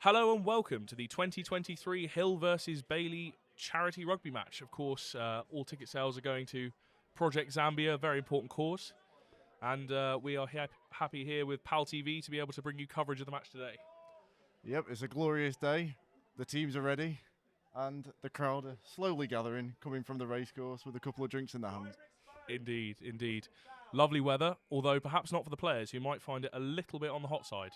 Hello and welcome to the 2023 Hill versus Bailey charity rugby match. Of course, all ticket sales are going to Project Zambia, a very important cause. And we are happy here with PalTV to be able to bring you coverage of the match today. Yep, it's a glorious day. The teams are ready and the crowd are slowly gathering, coming from the racecourse with a couple of drinks in their hands. Indeed, indeed. Lovely weather, although perhaps not for the players who might find it a little bit on the hot side.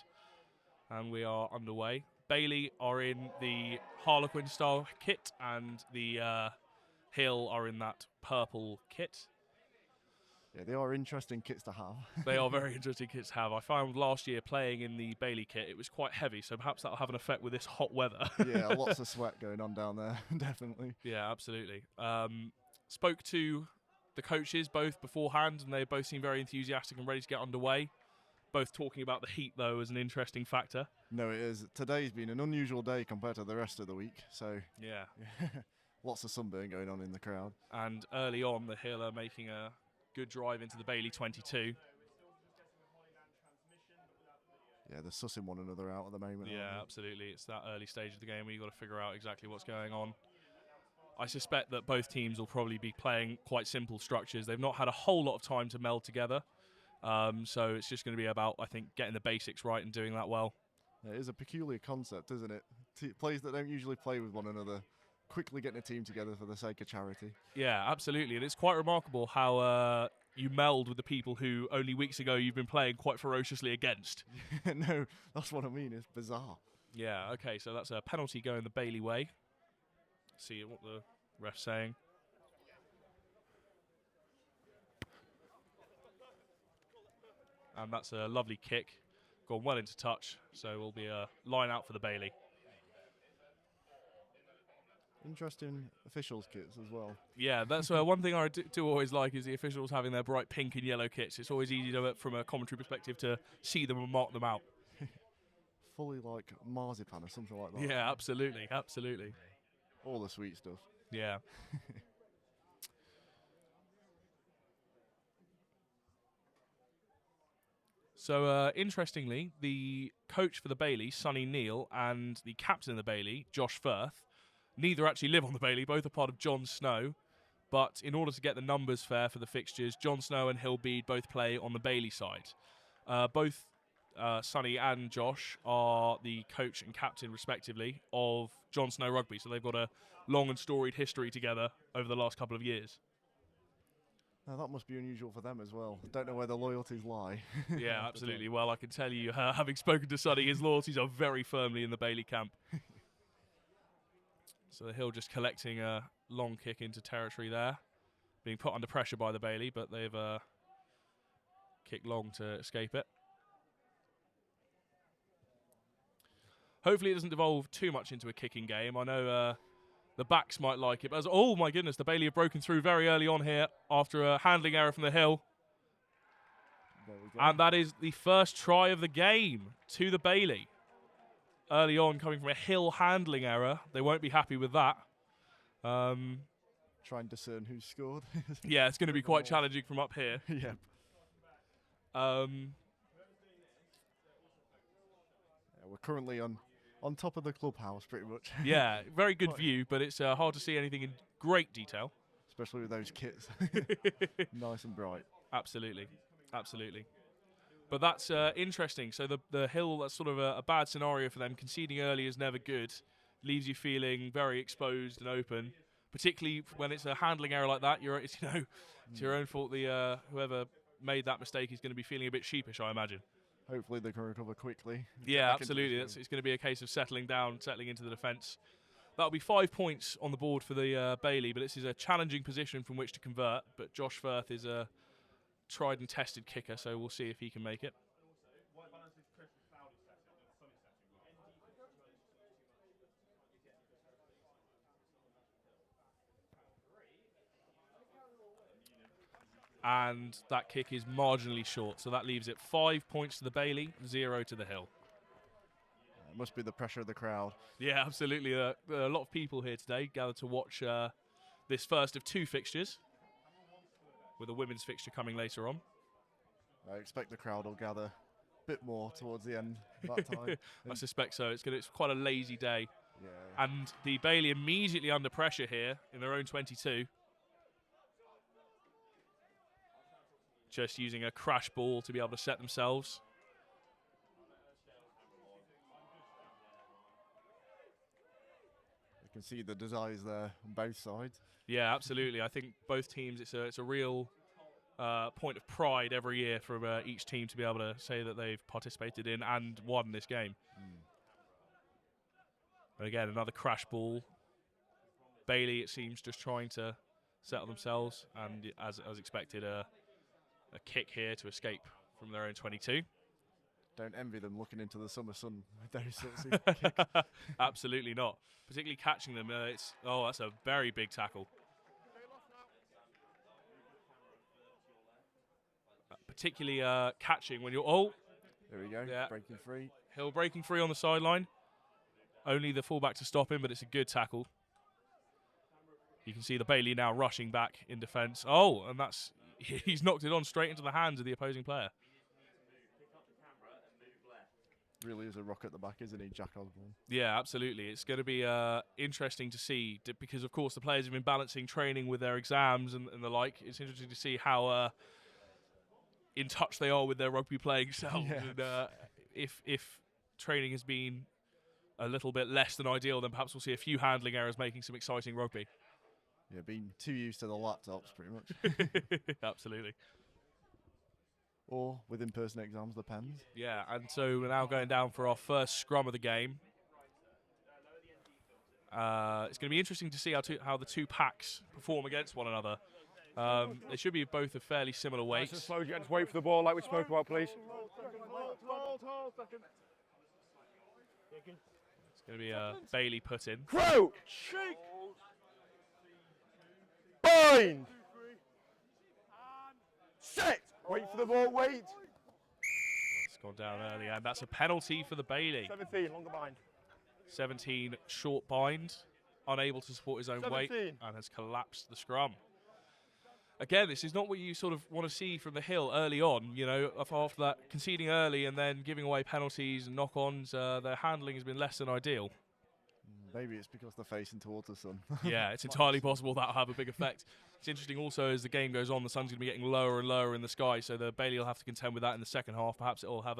And we are underway. Bailey are in the Harlequin style kit and the Hill are in that purple kit. Yeah, they are interesting kits to have. They are very interesting kits to have. I found last year playing in the Bailey kit, it was quite heavy, so perhaps that'll have an effect with this hot weather. Yeah, lots of sweat going on down there, definitely. Yeah, absolutely. Spoke to the coaches both beforehand, and they both seem very enthusiastic and ready to get underway. Both talking about the heat, though, as an interesting factor. No, it is. Today's been an unusual day compared to the rest of the week, so Yeah. lots of sunburn going on in the crowd. And early on, the Hill are making a good drive into the Bailey 22. Yeah, they're sussing one another out at the moment. Yeah, absolutely. It's that early stage of the game where you've got to figure out exactly what's going on. I suspect that both teams will probably be playing quite simple structures. They've not had a whole lot of time to meld together. So it's just going to be about, I think, getting the basics right and doing that well. It is a peculiar concept, isn't it? Players that don't usually play with one another, quickly getting a team together for the sake of charity. Yeah, absolutely. And it's quite remarkable how you meld with the people who only weeks ago you've been playing quite ferociously against. No, that's what I mean. It's bizarre. Yeah, okay, so that's a penalty going the Bailey way. See what the ref's saying. And that's a lovely kick. Gone well into touch, so will be a line out for the Bailey. Interesting officials kits as well. Yeah, that's one thing I do always like is the officials having their bright pink and yellow kits. It's always easy to, from a commentary perspective to see them and mark them out. Fully like marzipan or something like that. Yeah, absolutely, absolutely. All the sweet stuff. Yeah. So, interestingly, the coach for the Bailey, Sonny Neal, and the captain of the Bailey, Josh Firth, neither actually live on the Bailey. Both are part of John Snow. But in order to get the numbers fair for the fixtures, John Snow and Hill Bede both play on the Bailey side. Both Sonny and Josh are the coach and captain, respectively, of John Snow Rugby. So they've got a long and storied history together over the last couple of years. Now that must be unusual for them as well. I don't know where the loyalties lie. Yeah, absolutely. Well, I can tell you, having spoken to Sonny, his loyalties are very firmly in the Bailey camp. So the Hill just collecting a long kick into territory there. Being put under pressure by the Bailey, but they've kicked long to escape it. Hopefully it doesn't devolve too much into a kicking game. I know the backs might like it. But oh my goodness, the Bailey have broken through very early on here after a handling error from the Hill. There we go. And that is the first try of the game to the Bailey. Early on, coming from a Hill handling error. They won't be happy with that. Try and discern who scored. Yeah, it's going to be quite challenging from up here. Yep. Yeah, We're currently on top of the clubhouse, pretty much. Yeah, very good view, but it's hard to see anything in great detail. Especially with those kits. Nice and bright. Absolutely, absolutely. But that's interesting. So the Hill, that's sort of a bad scenario for them. Conceding early is never good. Leaves you feeling very exposed and open, particularly when it's a handling error like that. It's your own fault. The whoever made that mistake is going to be feeling a bit sheepish, I imagine. Hopefully they can recover quickly. Yeah, absolutely. It's going to be a case of settling down, settling into the defence. That'll be 5 points on the board for the Bailey, but this is a challenging position from which to convert. But Josh Firth is a tried and tested kicker, so we'll see if he can make it. And that kick is marginally short, so that leaves it 5 points to the Bailey, 0 to the Hill. It must be the pressure of the crowd. Yeah, absolutely. There are a lot of people here today gathered to watch this first of two fixtures, with a women's fixture coming later on. I expect the crowd will gather bit more towards the end that time. I suspect so. It's quite a lazy day. Yeah. And the Bailey immediately under pressure here in their own 22. Just using a crash ball to be able to set themselves. You can see the desires there on both sides. Yeah, absolutely. I think both teams, it's a real point of pride every year from each team to be able to say that they've participated in and won this game. And again, another crash ball. Bailey, it seems, just trying to settle themselves, and as expected, a kick here to escape from their own 22. Don't envy them looking into the summer sun with those sorts of kicks. Absolutely not. Particularly catching them. That's a very big tackle. Particularly catching when you're... Oh! There we go, Yeah. breaking free. Hill breaking free on the sideline. Only the fullback to stop him, but it's a good tackle. You can see the Bailey now rushing back in defence. Oh, and that's... He's knocked it on straight into the hands of the opposing player. Really is a rock at the back, isn't he, Jack Osborne? Yeah, absolutely. It's going to be interesting to see because, of course, the players have been balancing training with their exams and the like. It's interesting to see how in touch they are with their rugby playing selves. Yeah. And if training has been a little bit less than ideal, then perhaps we'll see a few handling errors making some exciting rugby. Yeah, being too used to the laptops, pretty much. Absolutely. Or with in-person exams, the pens. Yeah, and so we're now going down for our first scrum of the game. It's going to be interesting to see how the two packs perform against one another. They should be both of fairly similar weights. Nice and slow, gents. Wait for the ball like we spoke about, please. It's going to be a Bailey put in. Crouch! Bind! Set! Wait for the ball, wait! It's gone down early, and that's a penalty for the Bailey. 17, longer bind. 17, short bind, unable to support his own weight, 17. and has collapsed the scrum. Again, this is not what you sort of want to see from the Hill early on, you know, after that conceding early and then giving away penalties and knock-ons. Their handling has been less than ideal. Maybe it's because they're facing towards the sun. Yeah, it's entirely possible that'll have a big effect. It's interesting also as the game goes on, the sun's going to be getting lower and lower in the sky, so the Bailey will have to contend with that in the second half. Perhaps it will have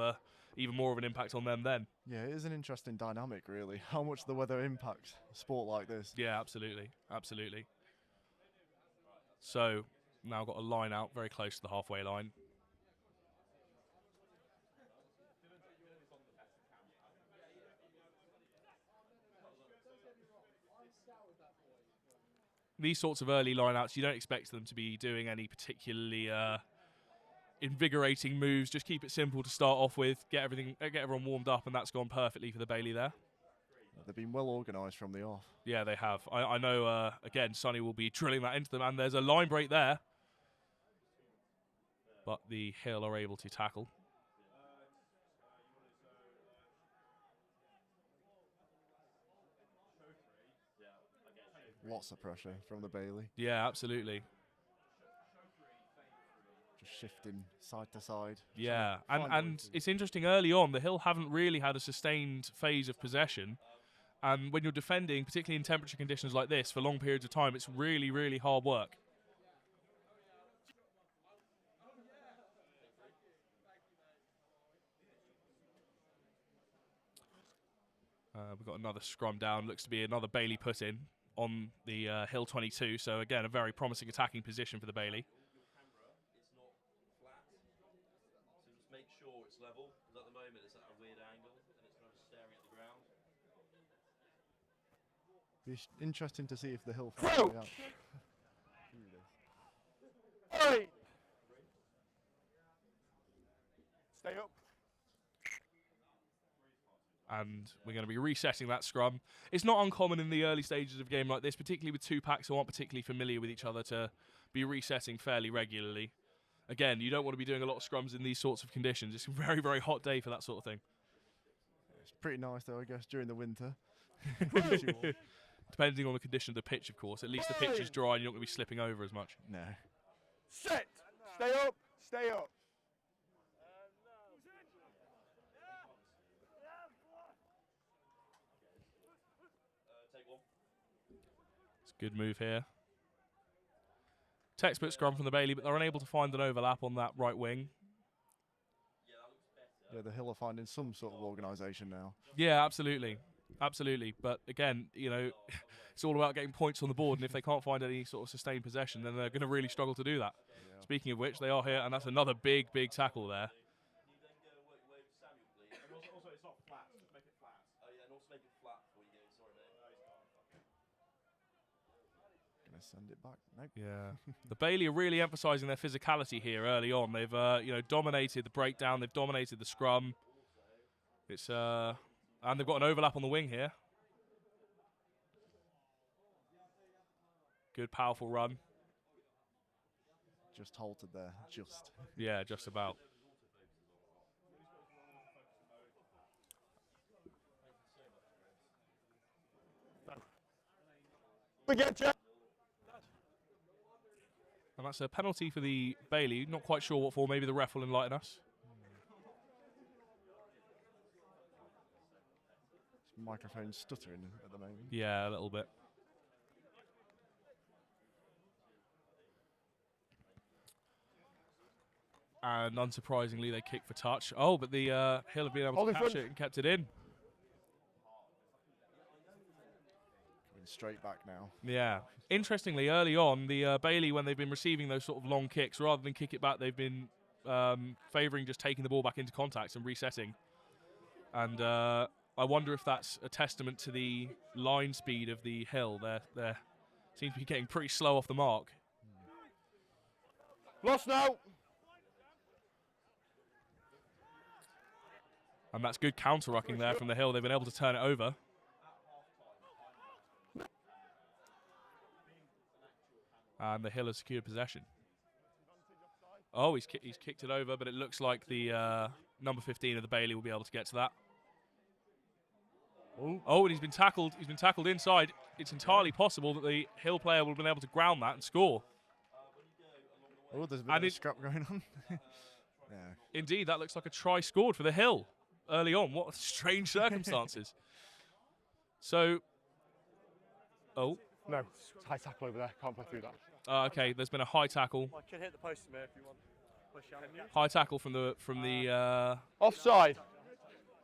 even more of an impact on them then. Yeah, it is an interesting dynamic, really, how much the weather impacts a sport like this. Yeah, absolutely. Absolutely. So, now got a line out very close to the halfway line. These sorts of early lineouts, you don't expect them to be doing any particularly invigorating moves. Just keep it simple to start off with, get everyone warmed up, and that's gone perfectly for the Bailey there. They've been well organised from the off. Yeah, they have. I know, again, Sonny will be drilling that into them, and there's a line break there. But the Hill are able to tackle. Lots of pressure from the Bailey. Yeah, absolutely. Just shifting side to side. Yeah, and it's interesting, early on, the Hill haven't really had a sustained phase of possession. And when you're defending, particularly in temperature conditions like this, for long periods of time, it's really, really hard work. We've got another scrum down. Looks to be another Bailey put in on the Hill 22. So, again, a very promising attacking position for the Bailey. Make sure it's level, because at the moment it's at a weird angle and it's kind of staring at the ground. Be interesting to see if the Hill Crouch! Hey! Stay up. And we're going to be resetting that scrum. It's not uncommon in the early stages of a game like this, particularly with two packs who aren't particularly familiar with each other, to be resetting fairly regularly. Again, you don't want to be doing a lot of scrums in these sorts of conditions. It's a very, very hot day for that sort of thing. It's pretty nice, though, I guess, during the winter. Depending on the condition of the pitch, of course. At least the pitch is dry and you're not going to be slipping over as much. No. Set! Stay up! Stay up! Good move here. Textbook scrum from the Bailey, but they're unable to find an overlap on that right wing. Yeah, the Hill are finding some sort of organisation now. Yeah, absolutely. Absolutely. But again, you know, it's all about getting points on the board, and if they can't find any sort of sustained possession, then they're going to really struggle to do that. Yeah. Speaking of which, they are here, and that's another big, big tackle there. Also, it's not flat. Just make it flat. Oh yeah, and also make it flat before you go. Sorry, mate. Gonna send it back. Nope. Yeah. The Bailey are really emphasising their physicality here early on. They've, you know, dominated the breakdown. They've dominated the scrum. It's, and they've got an overlap on the wing here. Good, powerful run. Just halted there. Just. Yeah, just about. Forget you. And that's a penalty for the Bailey. Not quite sure what for. Maybe the ref will enlighten us. Microphone stuttering at the moment. Yeah, a little bit. And unsurprisingly, they kick for touch. Oh, but the Hill have been able Hold to in catch front. it and kept it in. Coming straight back now. Yeah. Interestingly, early on, the Bailey, when they've been receiving those sort of long kicks, rather than kick it back, they've been favouring just taking the ball back into contact and resetting. And I wonder if that's a testament to the line speed of the Hill. They seem to be getting pretty slow off the mark. Lost now. And that's good counter-rucking there from the Hill. They've been able to turn it over. And the Hill has secured possession. Oh, he's kicked it over, but it looks like the number 15 of the Bailey will be able to get to that. Oh, and he's been tackled. He's been tackled inside. It's entirely possible that the Hill player will have been able to ground that and score. Oh, there's a bit of a scrap going on. Yeah. Indeed, that looks like a try scored for the Hill early on. What strange circumstances. So, oh. No, high tackle over there. Can't play through that. Okay, there's been a high tackle. I can hit the post from here if you want. High tackle from the Offside.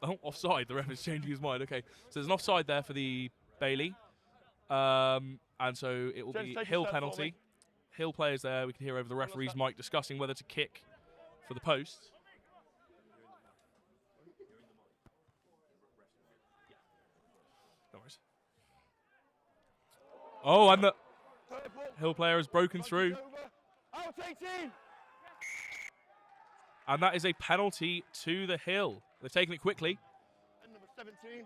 oh, offside. The ref is changing his mind. Okay, so there's an offside there for the Bailey, and so it will Gents, be take a Hill step for penalty. me. Hill players there. We can hear over the referee's mic discussing whether to kick for the post. No worries. Oh, and the Hill player has broken through. Out 18. And that is a penalty to the Hill. They've taken it quickly. And number 17.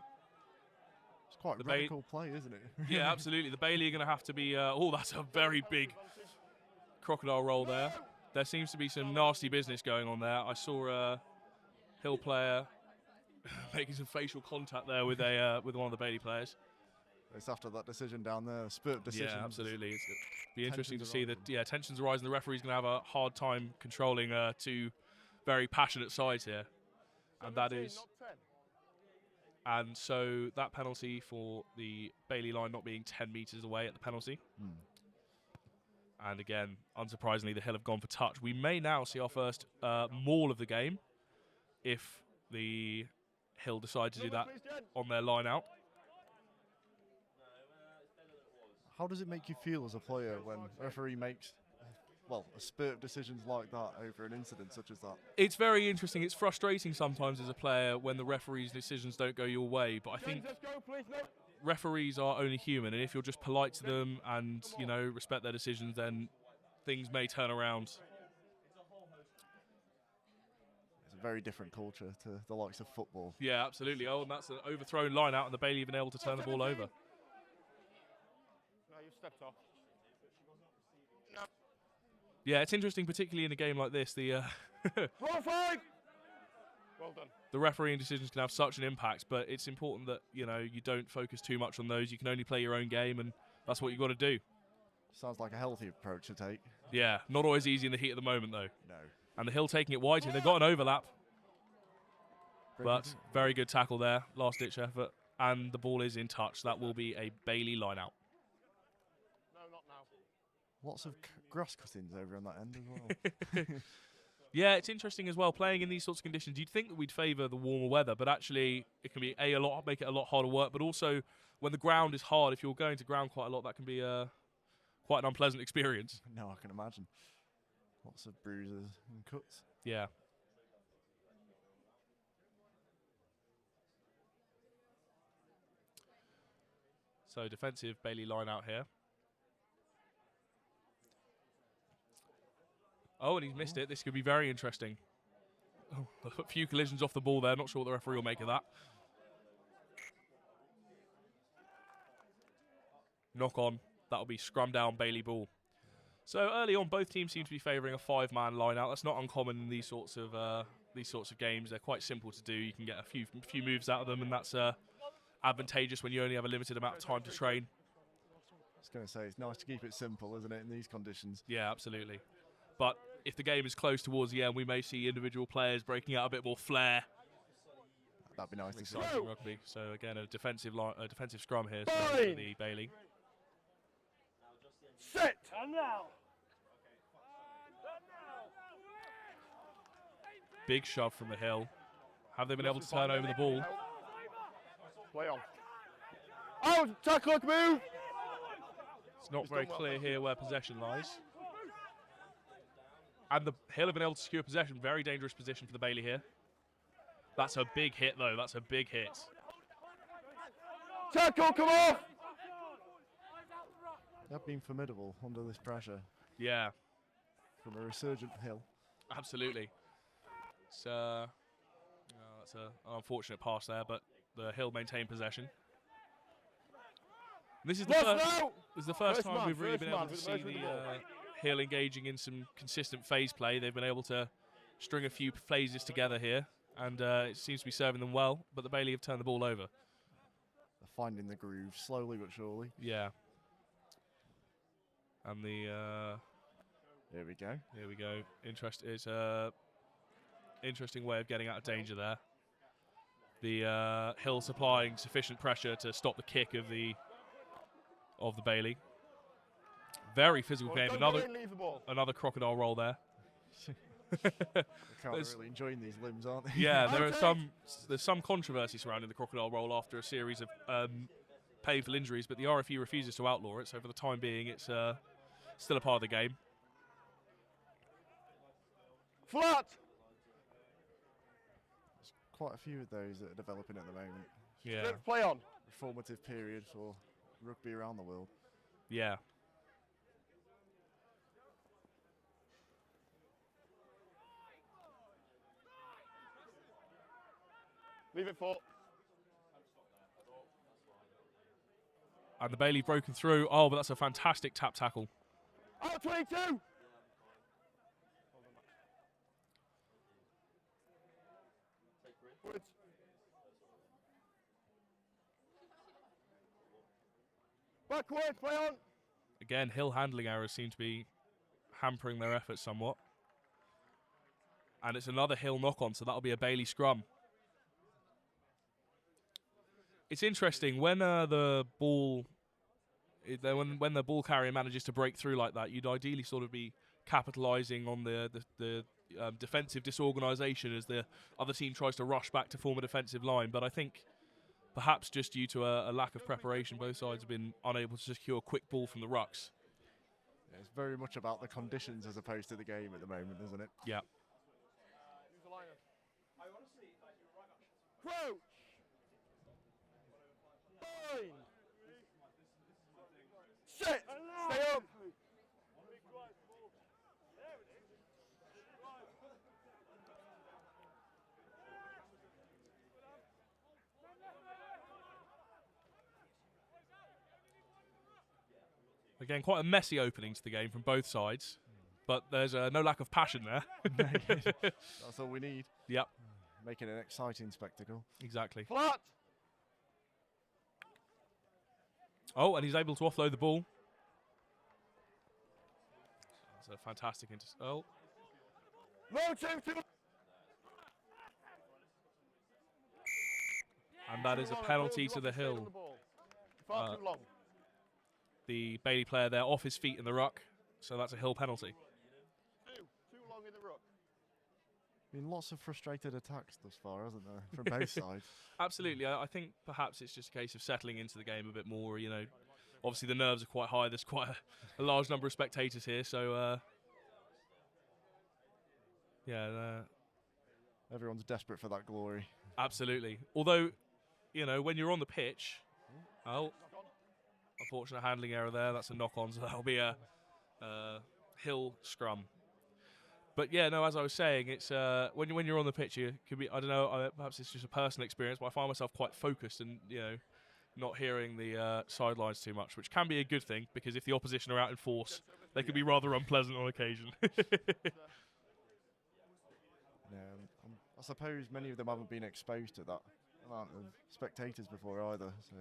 It's quite The radical play, isn't it? Yeah, absolutely. The Bailey are going to have to be... oh, that's a very big crocodile roll there. There seems to be some nasty business going on there. I saw a Hill player making some facial contact there with with one of the Bailey players. It's after that decision down there, spurt decision. Yeah, absolutely. It's be interesting to Tensions see arising. that. Yeah, tensions arising. The referee's going to have a hard time controlling two very passionate sides here, and that 17, is. not 10. And so that penalty for the Bailey line not being 10 metres away at the penalty. And again, unsurprisingly, the Hill have gone for touch. We may now see our first maul of the game if the Hill decide to do that Please, Jen. on their line out. How does it make you feel as a player when a referee makes, well, a spurt of decisions like that over an incident such as that? It's very interesting. It's frustrating sometimes as a player when the referee's decisions don't go your way. But I think Gents, let's go, please. No. referees are only human, and if you're just polite to them and, you know, respect their decisions, then things may turn around. It's a very different culture to the likes of football. Yeah, absolutely. Oh, and that's an overthrown line out, and the Bailey have been able to turn the ball over. No, you've stepped off. Yeah, it's interesting, particularly in a game like this. The Roll 5. Well done. the refereeing decisions can have such an impact, but it's important that, you know, you don't focus too much on those. You can only play your own game, and that's what you've got to do. Sounds like a healthy approach to take. Yeah, not always easy in the heat of the moment, though. No. And the Hill taking it wide here. They've got an overlap, but very good tackle there. Last-ditch effort, and the ball is in touch. That will be a Bailey line out. Lots of grass cuttings over on that end as well. Yeah, it's interesting as well, playing in these sorts of conditions. You'd think that we'd favour the warmer weather, but actually it can be make it a lot harder work, but also when the ground is hard, if you're going to ground quite a lot, that can be quite an unpleasant experience. No, I can imagine. Lots of bruises and cuts. Yeah. So defensive Bailey line out here. Oh, and he's missed it. This could be very interesting. Oh, a few collisions off the ball there. Not sure what the referee will make of that. Knock on. That'll be scrum down Bailey ball. So early on, both teams seem to be favouring a 5-man line out. That's not uncommon in these sorts of games. They're quite simple to do. You can get a few moves out of them, and that's advantageous when you only have a limited amount of time to train. I was going to say, it's nice to keep it simple, isn't it, in these conditions? Yeah, absolutely. But if the game is close towards the end, we may see individual players breaking out a bit more flair. That'd be nice to see. Exciting rugby. So again, a defensive scrum here for the Bailey. Sit! And now! Big shove from the hill. Have they been able to turn over the ball? Play on. Oh, tackle, move! It's not very clear here where possession lies. And the Hill have been able to secure possession. Very dangerous position for the Bailey here. That's a big hit, though. That's a big hit. Tackle, come off! They've been formidable under this pressure Yeah, from a resurgent Hill. absolutely. So that's an unfortunate pass there, but the Hill maintain possession. This is the first time we've really been able to see the Hill engaging in some consistent phase play. They've been able to string a few phases together here, and it seems to be serving them well, but the Bailey have turned the ball over. They're finding the groove, slowly but surely. Yeah. And Here we go. here we go. It's interesting way of getting out of danger there. The Hill supplying sufficient pressure to stop the kick of the Bailey. Very physical game. Another crocodile roll there. They're really enjoying these limbs, aren't they? Yeah, there's some controversy surrounding the crocodile roll after a series of painful injuries, but the RFU refuses to outlaw it. So for the time being, it's still a part of the game. Flat! There's quite a few of those that are developing at the moment. Yeah, Let's play on. Formative period for rugby around the world. yeah. Leave it for. And the Bailey broken through. Oh, but that's a fantastic tap tackle. Out 22! Backwards, play on! Again, Hill handling errors seem to be hampering their efforts somewhat. And it's another Hill knock-on, so that'll be a Bailey scrum. It's interesting when the ball carrier manages to break through like that, you'd ideally sort of be capitalising on the defensive disorganisation as the other team tries to rush back to form a defensive line. But I think perhaps just due to a lack of preparation, both sides have been unable to secure a quick ball from the rucks. Yeah, it's very much about the conditions as opposed to the game at the moment, isn't it? Yeah. Crouch! Bind! Sit! Stay up! Again, quite a messy opening to the game from both sides, but there's no lack of passion there. That's all we need. Yep, Making an exciting spectacle. exactly. Flat! Oh, and he's able to offload the ball. That's a fantastic oh, No, two. and that is a penalty to the Hill. Far too long. The Bailey player there off his feet in the ruck, So that's a Hill penalty. Too long in the ruck. Been lots of frustrated attacks thus far, hasn't there, from both sides? Absolutely. I think perhaps it's just a case of settling into the game a bit more. You know, obviously the nerves are quite high. There's quite a large number of spectators here, so yeah, Everyone's desperate for that glory. absolutely. Although, you know, when you're on the pitch, oh, unfortunate handling error there. That's a knock-on, so that'll be a Hill scrum. But yeah, no, as I was saying, it's when you're on the pitch, you could be, I don't know, perhaps it's just a personal experience, but I find myself quite focused and, you know, not hearing the sidelines too much, which can be a good thing, because if the opposition are out in force, they can be rather unpleasant on occasion. I suppose many of them haven't been exposed to that amount of spectators before either. So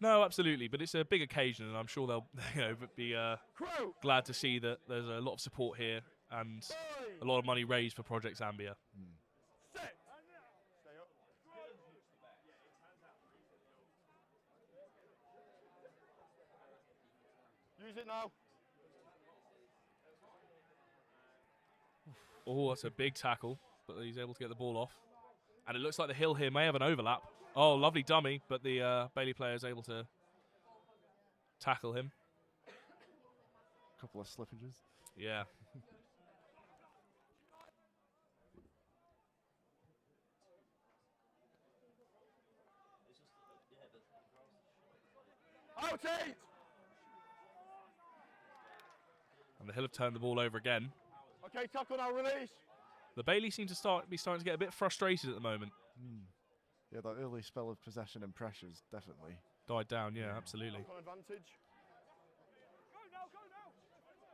No, absolutely, but it's a big occasion, and I'm sure they'll be glad to see that there's a lot of support here and a lot of money raised for Project Zambia. Set. Stay up. Use it now. Oh, that's a big tackle, but he's able to get the ball off. And it looks like the Hill here may have an overlap. Oh, lovely dummy, but the Bailey player is able to tackle him. a couple of slippages. Yeah. Out 8. And the Hill have turned the ball over again. Okay, tackle now, release. The Bailey seem to starting to get a bit frustrated at the moment. Yeah, that early spell of possession and pressures definitely. Died down, yeah, absolutely. Tackle advantage.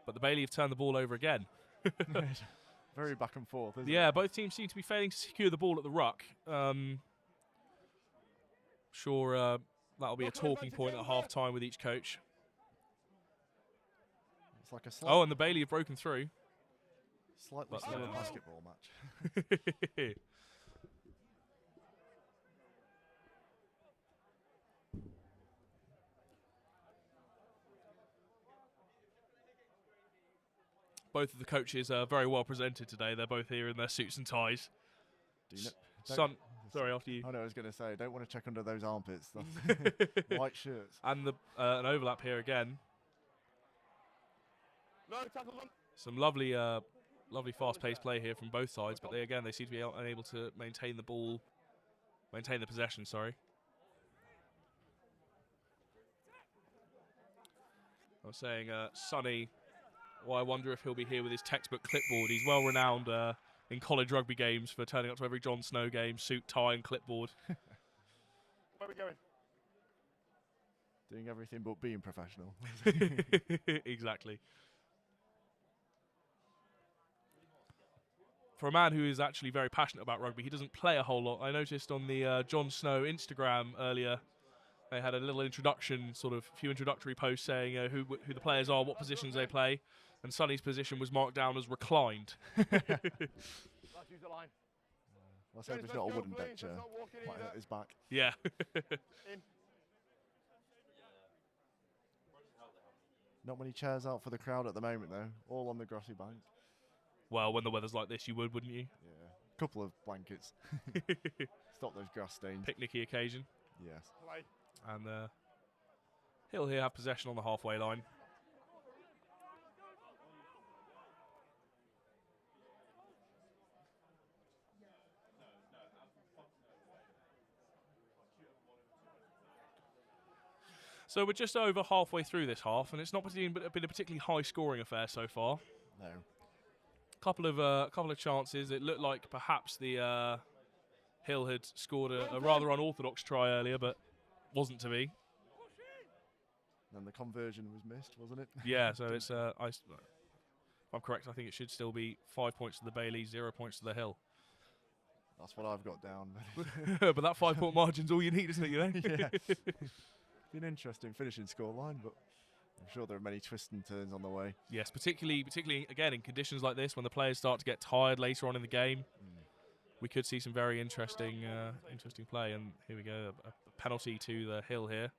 But the Bailey have turned the ball over again. Very back and forth, isn't Yeah, it? both teams seem to be failing to secure the ball at the ruck. Sure, that'll be a talking point at half-time with each coach. It's like a slight, Oh, and the Bailey have broken through. slightly but, slower yeah. basketball match. Both of the coaches are very well presented today. They're both here in their suits and ties. Don't- Sorry, after you. I know I was going to say, don't want to check under those armpits. That's white shirts. And the an overlap here again. No, tackle them. Some lovely fast-paced play here from both sides, but they seem to be unable to maintain the possession. Sorry. I was saying, Sonny. Well, I wonder if he'll be here with his textbook clipboard. He's well renowned in college rugby games for turning up to every Jon Snow game, suit, tie, and clipboard. Where are we going? Doing everything but being professional. Exactly. For a man who is actually very passionate about rugby, he doesn't play a whole lot. I noticed on the Jon Snow Instagram earlier, they had a little introduction, sort of few introductory posts saying who the players are, what positions they play, and Sonny's position was marked down as reclined. Let's use the line. Let's hope it's not a wooden deck chair. Might hurt his back. Yeah. In. Not many chairs out for the crowd at the moment, though. All on the grassy bank. Well, when the weather's like this, you would, wouldn't you? Yeah. Couple of blankets. Stop those grass stains. Picnicky occasion. Yes. Play. And Hill here have possession on the halfway line. So we're just over halfway through this half, and it's not been a particularly high-scoring affair so far. No. Couple of chances. It looked like perhaps the Hill had scored a rather unorthodox try earlier, but wasn't to be. And the conversion was missed, wasn't it? Yeah, so it's if I'm correct, I think it should still be 5 points to the Bailey, 0 points to the Hill. That's what I've got down. But that 5-point margin's all you need, isn't it? You know? Yeah. Been interesting finishing scoreline, but I'm sure there are many twists and turns on the way. Yes, particularly again in conditions like this when the players start to get tired later on in the game, we could see some very interesting play. And here we go, a penalty to the Hill here.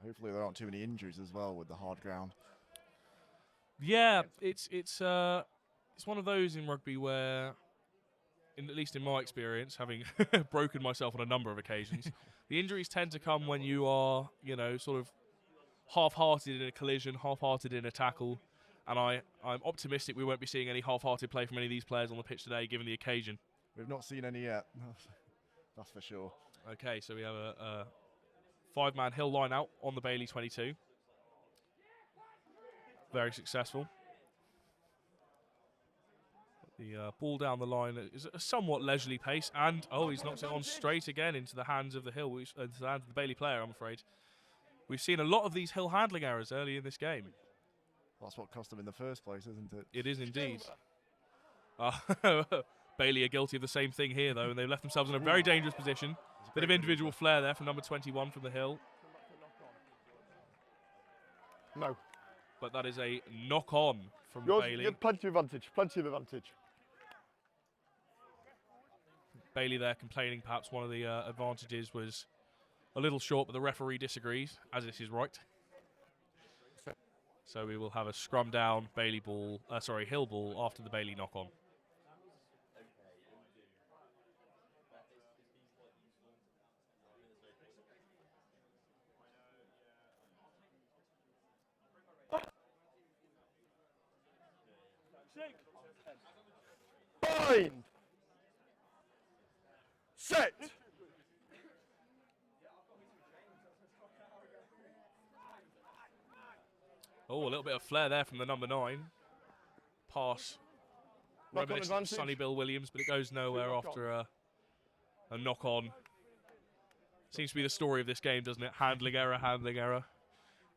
I Hopefully there aren't too many injuries as well with the hard ground. Yeah, it's one of those in rugby where, at least in my experience, having broken myself on a number of occasions, the injuries tend to come when you are, sort of half-hearted in a collision, half-hearted in a tackle, and I'm optimistic we won't be seeing any half-hearted play from any of these players on the pitch today, given the occasion. We've not seen any yet. That's for sure. Okay, so we have a 5-man hill line out on the Bailey 22. Very successful. The ball down the line is at a somewhat leisurely pace, and he's knocked it on straight again into the hands of the hill, into the hands of the Bailey player, I'm afraid. We've seen a lot of these hill handling errors early in this game. That's what cost them in the first place, isn't it? It is indeed. Bailey are guilty of the same thing here, though, and they've left themselves in a very dangerous position. Bit of individual flair there from number 21 from the hill. No. But that is a knock-on from Bailey. You have plenty of advantage. Plenty of advantage. Bailey there complaining perhaps one of the advantages was a little short, but the referee disagrees, as this is right. So we will have a scrum down, Bailey ball, Hill ball after the Bailey knock-on. Bind. Set. Oh, a little bit of flair there from the number 9. Pass. Knock-on Reminiscent of advantage. Sonny Bill Williams, but it goes nowhere knock-on. after a knock-on. Seems to be the story of this game, doesn't it? Handling error, handling error.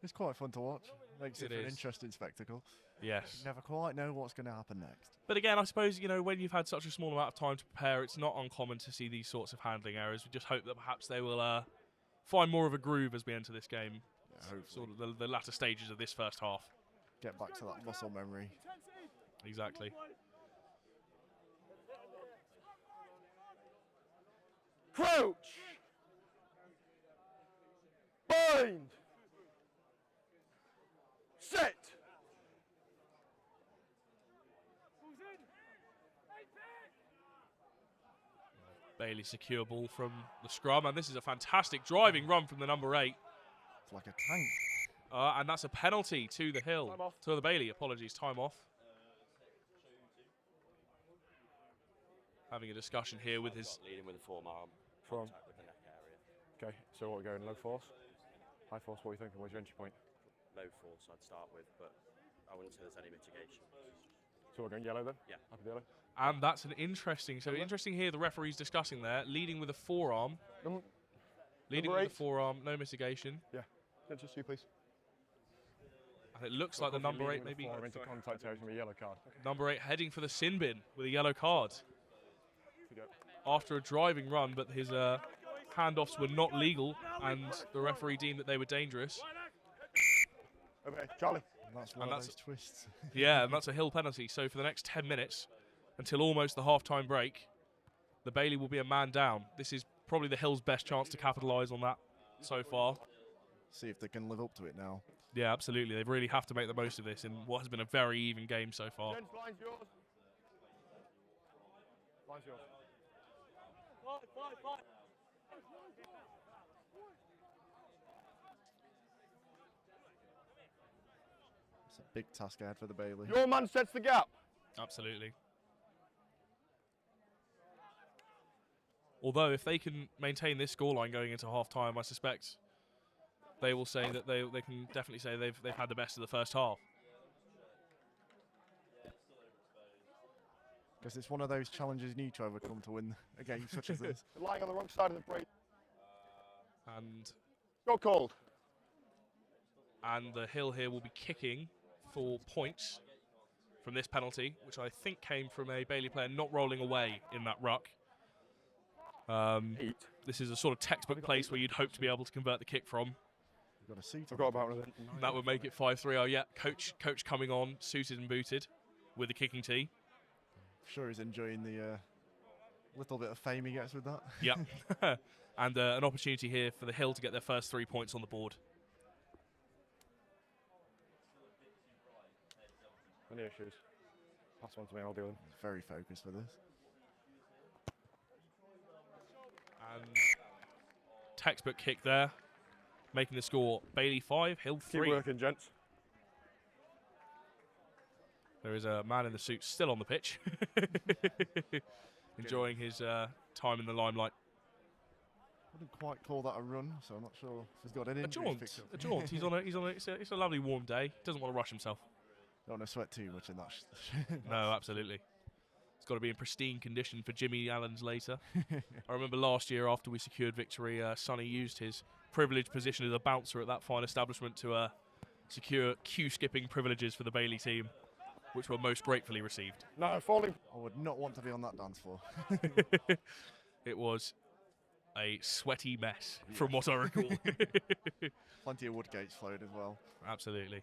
It's quite fun to watch. Makes it It for an is. interesting spectacle. Yes. You never quite know what's going to happen next. But again, I suppose, when you've had such a small amount of time to prepare, it's not uncommon to see these sorts of handling errors. We just hope that perhaps they will find more of a groove as we enter this game. Yeah, hopefully. Sort of the latter stages of this first half. Get back to that muscle memory. Exactly. Crouch. Bind. Set. Bailey secure ball from the scrum, and this is a fantastic driving run from the number 8. It's like a tank. And that's a penalty to the Hill. Time off. To the Bailey, apologies, time off. Having a discussion here with his... Leading with a forearm. From. Contact with the neck area. Okay, so what we're going, low force? High force, what are you thinking? Where's your entry point? Low force I'd start with, but I wouldn't say there's any mitigation. So we're going yellow then? Yeah. Happy with yellow? And that's an interesting... So interesting here, the referee's discussing there, leading with a forearm. Leading number with a 8. forearm, no mitigation. Just you, please. And it looks like the number 8 maybe... Into contact area, it's going to be a yellow card. Okay. Number 8 heading for the sin bin with a yellow card. We go. After a driving run, but his handoffs were not legal, and the referee deemed that they were dangerous. Okay, Charlie. And that's one And of that's- those twists. Yeah, and that's a Hill penalty. So for the next 10 minutes, until almost the half-time break, the Bailey will be a man down. This is probably the Hill's best chance to capitalise on that so far. See if they can live up to it now. Yeah, absolutely. They really have to make the most of this in what has been a very even game so far. Gents, line's yours. Line's yours. It's a big task ahead for the Bailey. Your man sets the gap. Absolutely. Although, if they can maintain this scoreline going into half-time, I suspect they will say that they can definitely say they've had the best of the first half. Because it's one of those challenges you need to overcome to win a game such as this. They're lying on the wrong side of the break. And Got called. the Hill here will be kicking for points from this penalty, which I think came from a Bailey player not rolling away in that ruck. 8. This is a sort of textbook place where you'd hope to be able to convert the kick from. You've got a seat. Forgot about it. That would make it 5-3. Oh yeah, coach coming on, suited and booted, with the kicking tee. Sure he's enjoying the little bit of fame he gets with that. Yep. And an opportunity here for the Hill to get their first 3 points on the board. Any issues? Pass on to me, I'll deal with them. Very focused for this. And textbook kick there, making the score Bailey 5, Hill 3. Keep working, gents. There is a man in the suit still on the pitch, enjoying his time in the limelight. I wouldn't quite call that a run, so I'm not sure if he's got any injuries. A jaunt. He's on a. It's a lovely warm day. Doesn't want to rush himself. Don't want to sweat too much in that. No, absolutely. It's got to be in pristine condition for Jimmy Allen's later. I remember last year after we secured victory, Sonny used his privileged position as a bouncer at that fine establishment to secure queue skipping privileges for the Bailey team, which were most gratefully received. No, falling. I would not want to be on that dance floor. It was a sweaty mess, from what I recall. Plenty of Woodgates flowed as well. Absolutely.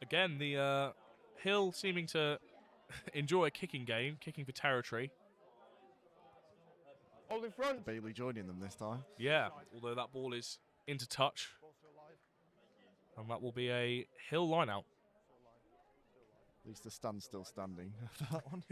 Again, the Hill seeming to enjoy a kicking game, kicking for territory. Hold in front. Bailey joining them this time. Yeah, although that ball is into touch. And that will be a Hill line out. At least the stand's still standing after that one.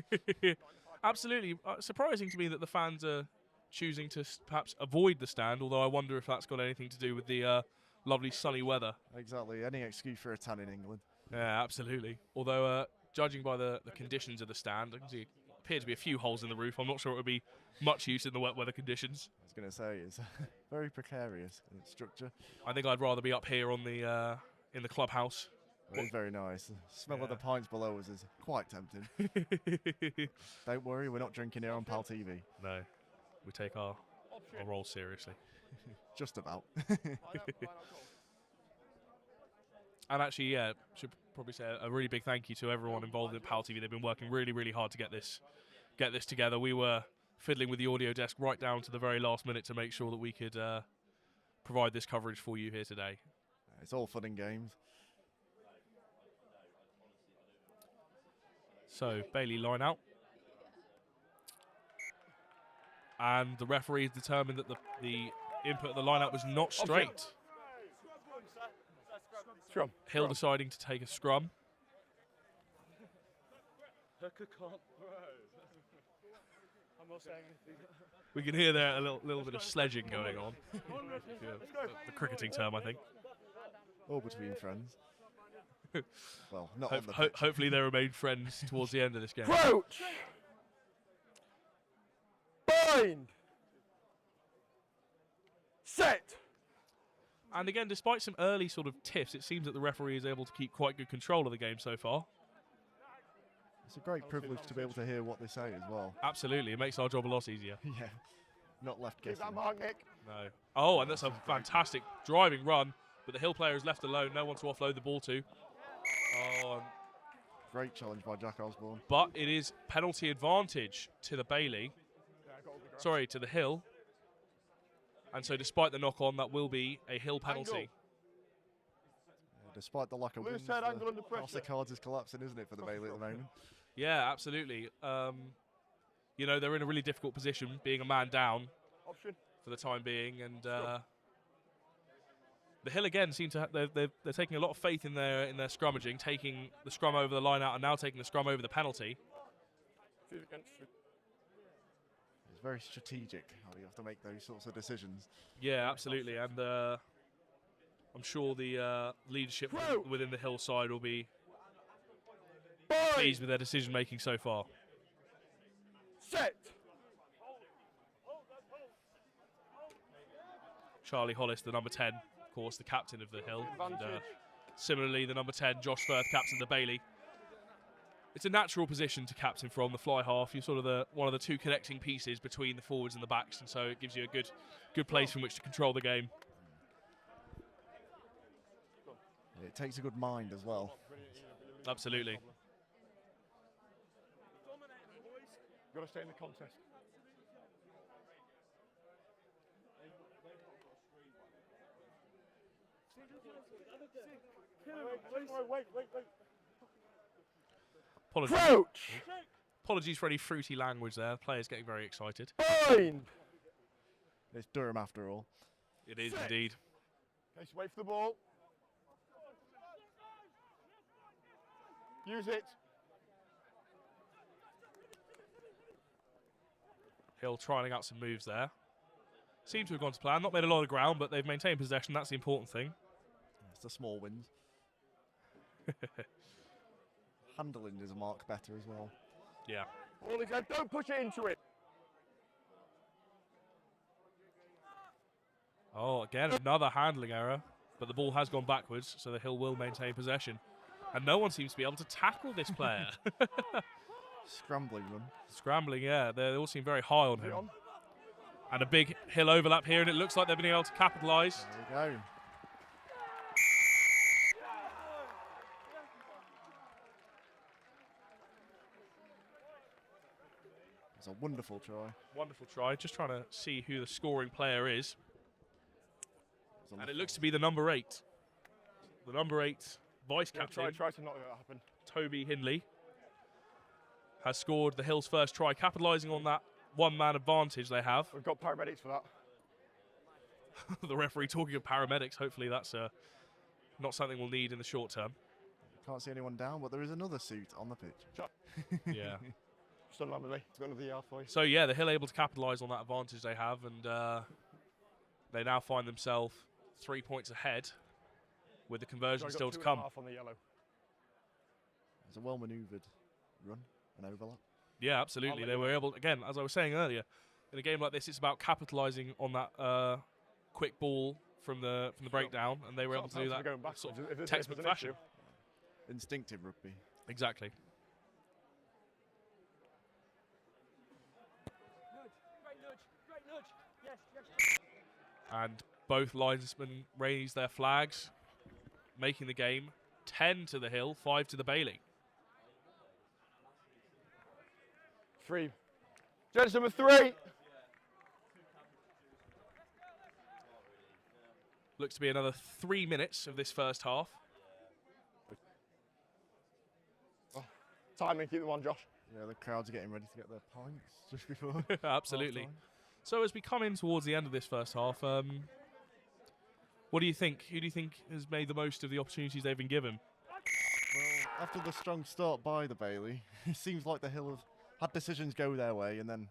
Absolutely. Surprising to me that the fans are choosing to perhaps avoid the stand, although I wonder if that's got anything to do with the lovely sunny weather. Exactly. Any excuse for a tan in England. Yeah, absolutely. Although, judging by the conditions of the stand, I can see appear to be a few holes in the roof. I'm not sure it would be much use in the wet weather conditions. I was going to say, it's very precarious in its structure. I think I'd rather be up here on the in the clubhouse. It is very nice. The smell of the Yeah. pints below us is quite tempting. Don't worry, we're not drinking here on PalTV. No, we take our role seriously. Just about. And actually, yeah, should probably say a really big thank you to everyone involved in PalTV. They've been working really, really hard to get this together. We were fiddling with the audio desk right down to the very last minute to make sure that we could provide this coverage for you here today. It's all fun and games. So, Bailey line out. And the referee determined that the input of the line out was not straight. Scrum. Hill deciding to take a scrum. Hooker can't throw. I'm not saying anything. We can hear there a little bit of sledging going on. Yeah, the cricketing term, I think. All between friends. Well, not on the pitch. Hopefully they remain friends towards the end of this game. Crouch. Bind. Set. And again, despite some early sort of tiffs, it seems that the referee is able to keep quite good control of the game so far. It's a great privilege to be able to hear what they say as well. Absolutely, it makes our job a lot easier. Yeah, not left Keep guessing. that mark, Nick. No. Oh, and that's a fantastic driving run, but the Hill player is left alone, no one to offload the ball to. Oh, Great challenge by Jack Osborne. but it is penalty advantage to the Bailey. Sorry, to the Hill. And so despite the knock-on, that will be a Hill penalty. Despite the lack of Loose wins, head the angle under house of pressure. cards is collapsing, isn't it, for the Bailey at the moment? Yeah, absolutely. You know, they're in a really difficult position, being a man down Option. for the time being, and the Hill again seem to they're taking a lot of faith in their scrummaging, taking the scrum over the line out, and now taking the scrum over the penalty. Feet against it. It's very strategic how you have to make those sorts of decisions. Yeah, absolutely, and I'm sure the leadership within the Hill side will be pleased with their decision making so far. Set. Charlie Hollis, the number 10, of course, the captain of the Hill. And, Advantage. similarly, the number 10, Josh Firth, captain of the Bailey. It's a natural position to captain from the fly half. You're sort of one of the two connecting pieces between the forwards and the backs, and so it gives you a good place from which to control the game. It takes a good mind as well. Absolutely. Got to stay in the contest. Wait. Apologies. Crouch. Apologies for any fruity language there. The players getting very excited. Bind. It's Durham after all. It is indeed. Okay, so wait for the ball. Use it. Hill trying out some moves there. Seem to have gone to plan. Not made a lot of ground, but they've maintained possession. That's the important thing. It's the small wins. Handling is a mark better as well. Yeah. Ball is out. Don't push it into it. Oh, again, another handling error. But the ball has gone backwards, so the Hill will maintain possession. And no one seems to be able to tackle this player. Scrambling run. Scrambling, yeah. They all seem very high on him. On. And a big Hill overlap here, and it looks like they've been able to capitalise. There we go. It's a wonderful try. Wonderful try. Just trying to see who the scoring player is. It's on And the it looks to be the number 8. The number 8 vice Yeah, captain, try to not let that happen. Toby Hindley, has scored the Hill's first try, capitalising on that one-man advantage they have. We've got paramedics for that. The referee talking of paramedics. Hopefully that's not something we'll need in the short term. Can't see anyone down, but there is another suit on the pitch. Yeah. Still on with me. It's got another yard for you. So yeah, the Hill able to capitalise on that advantage they have, and they now find themselves 3 points ahead, with the conversion still to come. On the yellow. It's a well manoeuvred run and overlap. Yeah, absolutely. They were able, again, as I was saying earlier, in a game like this, it's about capitalising on that quick ball from the breakdown, and they were able to do that Going back. sort If of there's textbook an fashion. issue. Instinctive rugby. Exactly. And both linesmen raise their flags, making the game 10 to the Hill, 5 to the Bailey. 3. Gents number 3. Looks to be another 3 minutes of this first half. Timing, keep them on, Josh. Yeah, the crowds are getting ready to get their pints just before. Absolutely. half-time. So as we come in towards the end of this first half, what do you think? Who do you think has made the most of the opportunities they've been given? Well, after the strong start by the Bailey, it seems like the Hill have had decisions go their way and then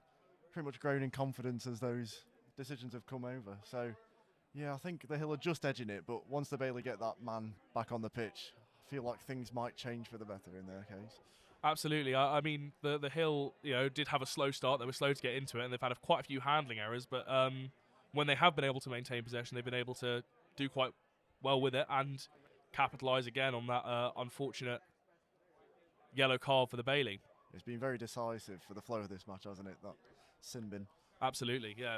pretty much grown in confidence as those decisions have come over. So, yeah, I think the Hill are just edging it, but once the Bailey get that man back on the pitch, I feel like things might change for the better in their case. Absolutely. I mean, the Hill, did have a slow start. They were slow to get into it, and they've had quite a few handling errors. But when they have been able to maintain possession, they've been able to do quite well with it and capitalise again on that unfortunate yellow card for the Bailey. It's been very decisive for the flow of this match, hasn't it? That sin bin. Absolutely, yeah.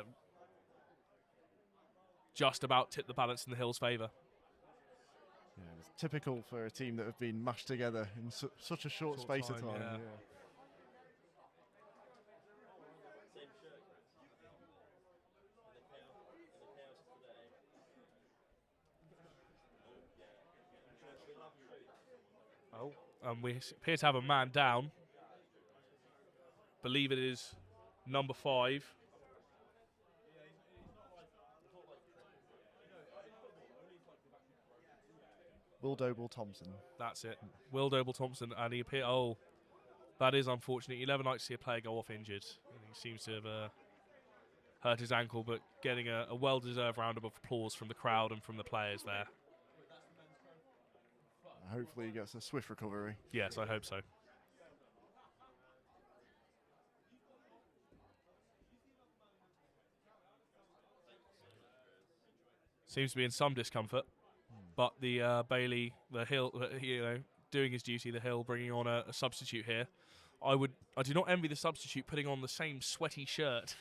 Just about tipped the balance in the Hill's favour. Yeah, it's typical for a team that have been mashed together in such a short space of time. Yeah. Same shirt, Chris. In the chaos of today. We appear to have a man down. Believe it is number 5. Will Doble Thompson. That's it. Will Doble Thompson, and he appeared. Oh, that is unfortunate. You never like to see a player go off injured. He seems to have hurt his ankle, but getting a well-deserved round of applause from the crowd and from the players there. Hopefully he gets a swift recovery. Yes, I hope so. Seems to be in some discomfort, but the Bailey, the Hill, doing his duty. The Hill bringing on a substitute here. I do not envy the substitute putting on the same sweaty shirt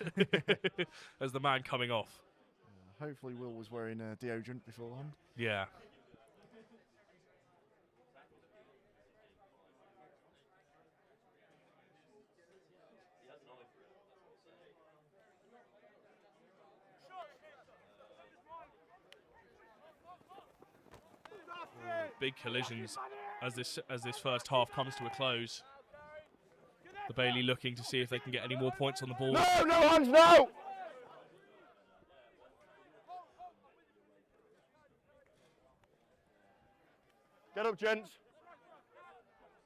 as the man coming off. Hopefully Will was wearing deodorant beforehand. Yeah. Big collisions as this first half comes to a close. The Bailey looking to see if they can get any more points on the ball. No hands, no! Head up, gents.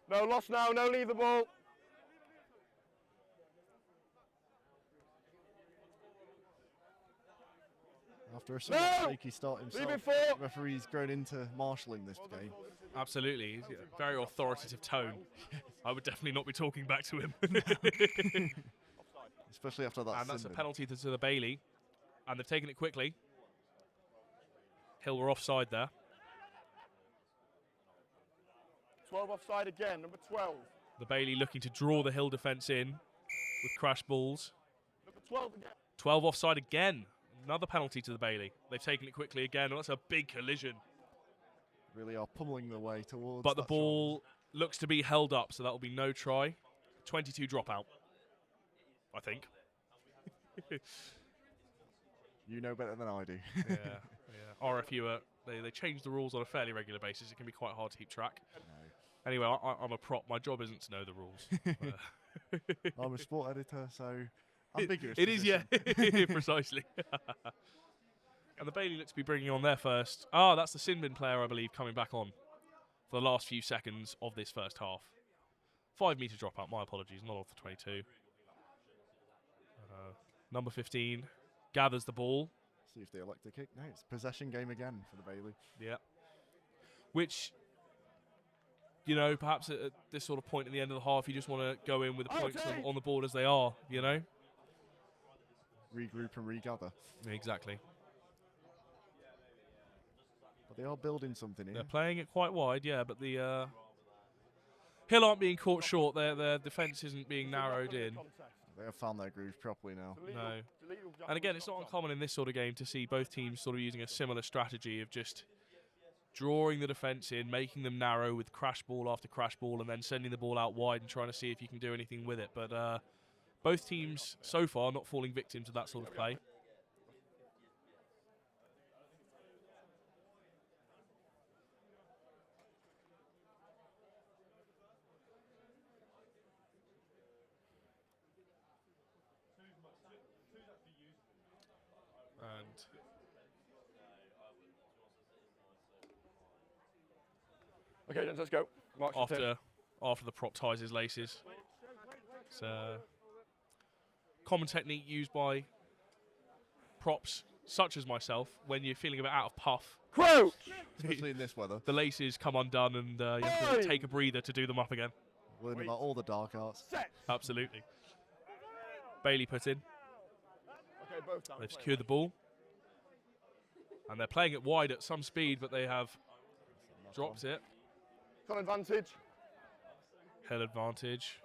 No loss now, no leave the ball. After a somewhat No! shaky start Leave himself, it for. the referee's grown into marshalling this game. Absolutely. He's got a very authoritative tone. I would definitely not be talking back to him. Especially after that And that's a sin bin. penalty to the Bailey. And they've taken it quickly. Hill were offside there. 12 offside again, number 12. The Bailey looking to draw the Hill defence in with crash balls. Number 12 again. 12 offside again. Another penalty to the Bailey. They've taken it quickly again. That's a big collision. Really are pummeling their way towards But the that ball looks to be held up, so that will be no try. 22 dropout, I think. You know better than I do. Yeah. RFU, they change the rules on a fairly regular basis. It can be quite hard to keep track. Anyway, I'm a prop. My job isn't to know the rules. I'm a sport editor, so ambiguous. It is, yeah. position. Precisely. And the Bailey looks to be bringing on their first. Oh, that's the sin bin player, I believe, coming back on for the last few seconds of this first half. 5 metre dropout, my apologies, not off the 22. Number 15 gathers the ball. See if they elect a kick. No, it's possession game again for the Bailey. Yeah. Which, you know, perhaps at this sort of point at the end of the half, you just want to go in with the points on the board as they are, you know? Regroup and regather. Exactly. But they are building something here. They're playing it quite wide, yeah, but the Hill aren't being caught short. Their defence isn't being narrowed in. They have found their groove properly now. No. And again, it's not uncommon in this sort of game to see both teams sort of using a similar strategy of just drawing the defence in, making them narrow with crash ball after crash ball, and then sending the ball out wide and trying to see if you can do anything with it. But both teams so far not falling victim to that sort of play. And Okay, gents, let's go. March the tip. after the prop ties his laces. It's a common technique used by props such as myself when you're feeling a bit out of puff. Crouch! Especially in this weather. The laces come undone and you have to take a breather to do them up again. Learning about all the dark arts. Set. Absolutely. Bailey put in. Okay, both down. They've secured the ball. And they're playing it wide at some speed, but they have dropped it. Got advantage. Hill advantage.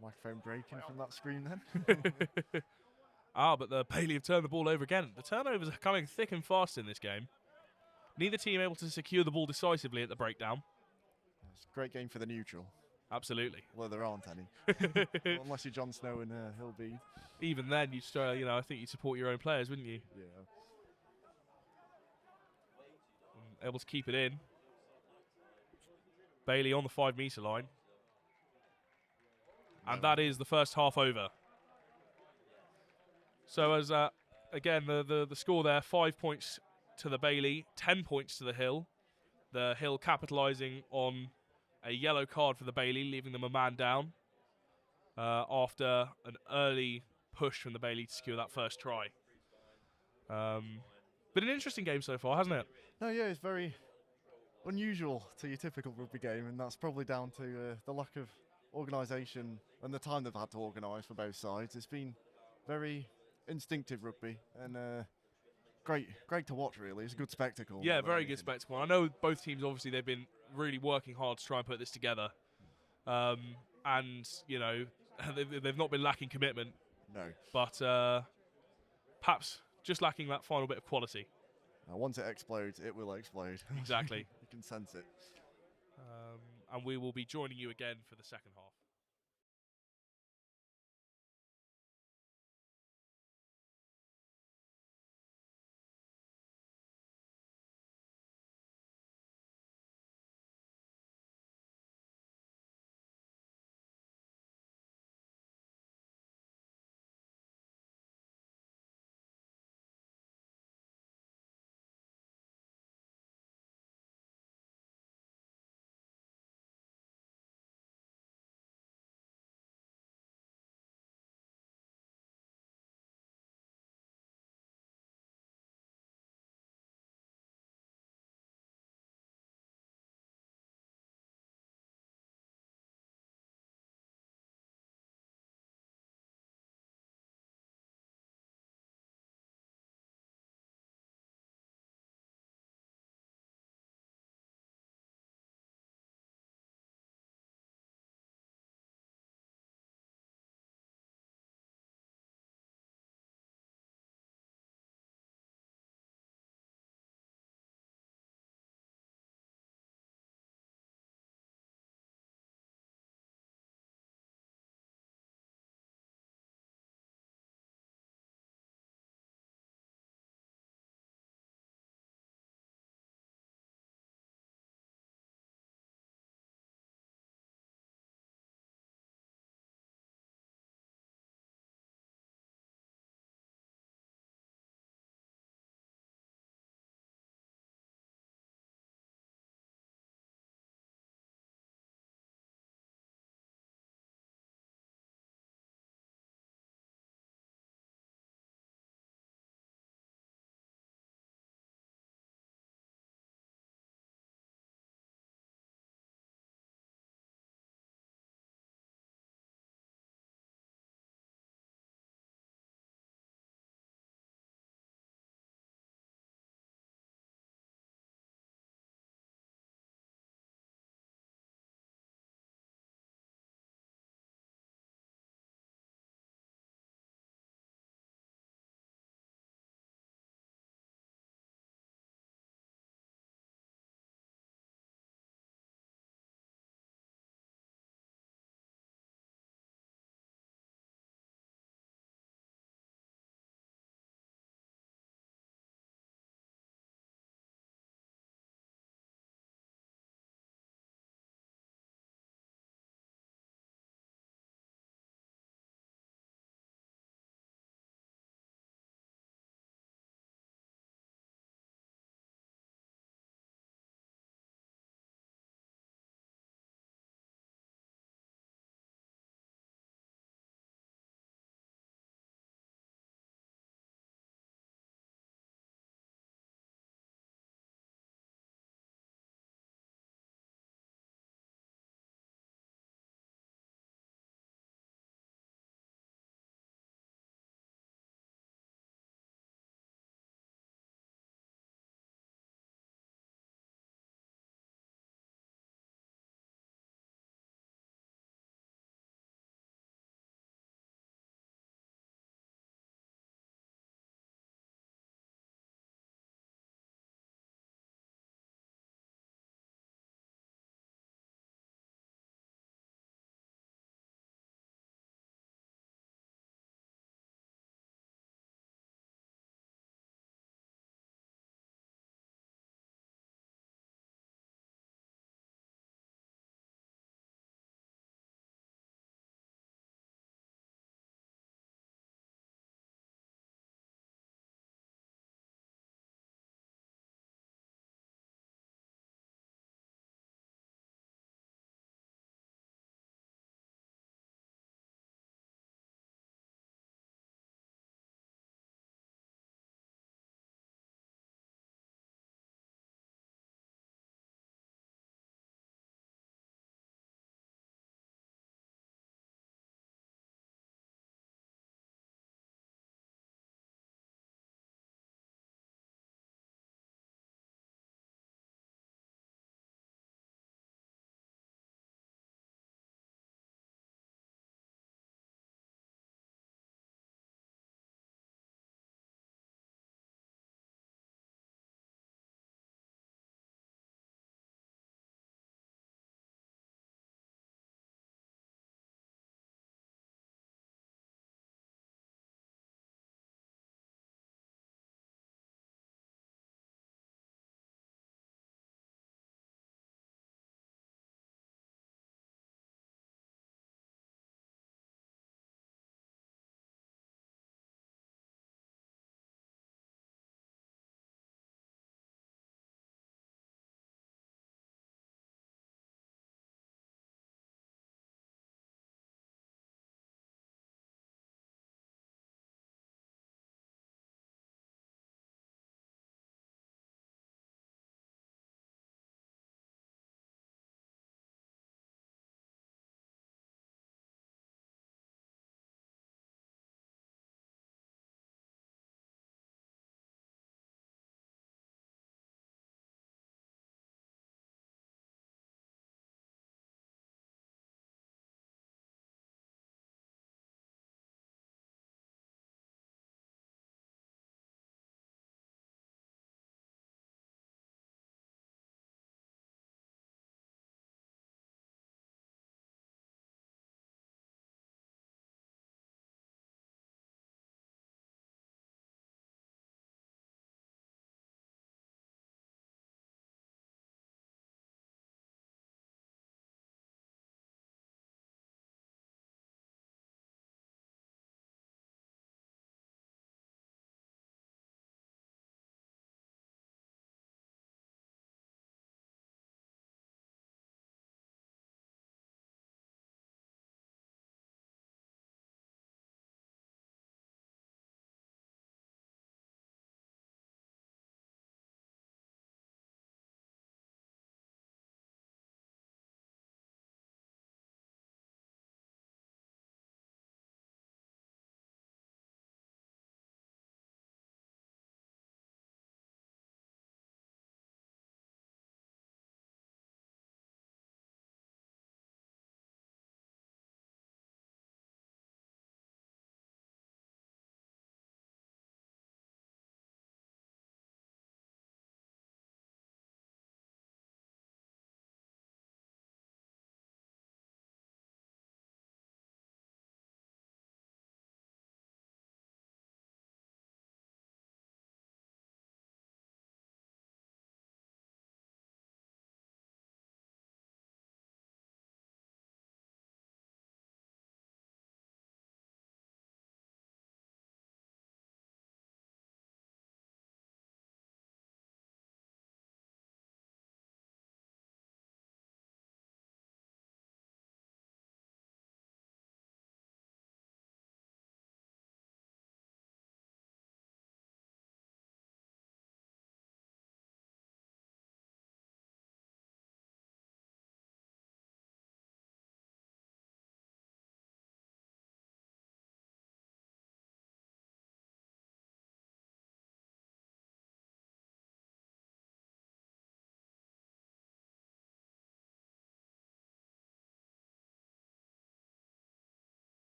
Microphone breaking from that screen then. But the Bailey have turned the ball over again. The turnovers are coming thick and fast in this game. Neither team able to secure the ball decisively at the breakdown. It's a great game for the neutral. Absolutely. Well, there aren't any. Well, unless you're Jon Snow and Hillby. Even then, you'd I think you'd support your own players, wouldn't you? Yeah. Able to keep it in. Bailey on the 5 metre line. And that is the first half over. So as again, the score there, 5 points to the Bailey, 10 points to the Hill. The Hill capitalising on a yellow card for the Bailey, leaving them a man down after an early push from the Bailey to secure that first try. But an interesting game so far, hasn't it? No, yeah, it's very unusual to your typical rugby game, and that's probably down to the lack of organisation and the time they've had to organise for both sides. It's been very instinctive rugby and great to watch, really. It's a good spectacle. Yeah, more than very good anything. spectacle. I know both teams, obviously, they've been really working hard to try and put this together. And, you know, they've not been lacking commitment, No. but perhaps just lacking that final bit of quality. Once it explodes, it will explode. Exactly. You can sense it. And we will be joining you again for the second half.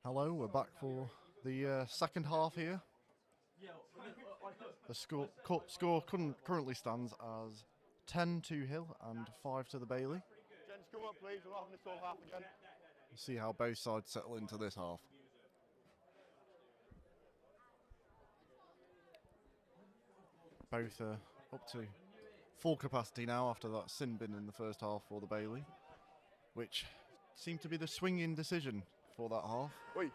Hello, we're back for the second half here. The score currently stands as 10 to Hill and 5 to the Bailey. Gents, come up, please. We're having this all half again. We'll see how both sides settle into this half. Both up to full capacity now after that sin bin in the first half for the Bailey, which seemed to be the swinging decision for that half, Oi.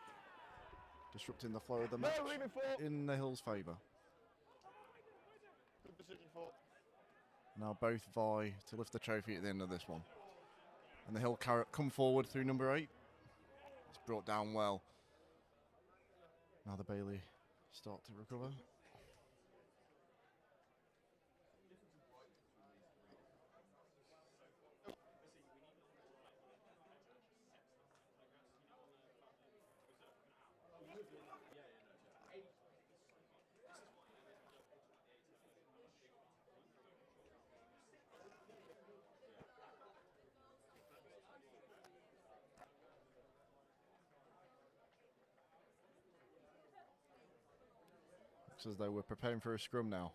disrupting the flow of the match No, leave it for. in the Hill's favour. Good decision for. Now both vie to lift the trophy at the end of this one. And the Hill come forward through number 8. It's brought down well. Now the Bailey start to recover. Looks as though we're preparing for a scrum now.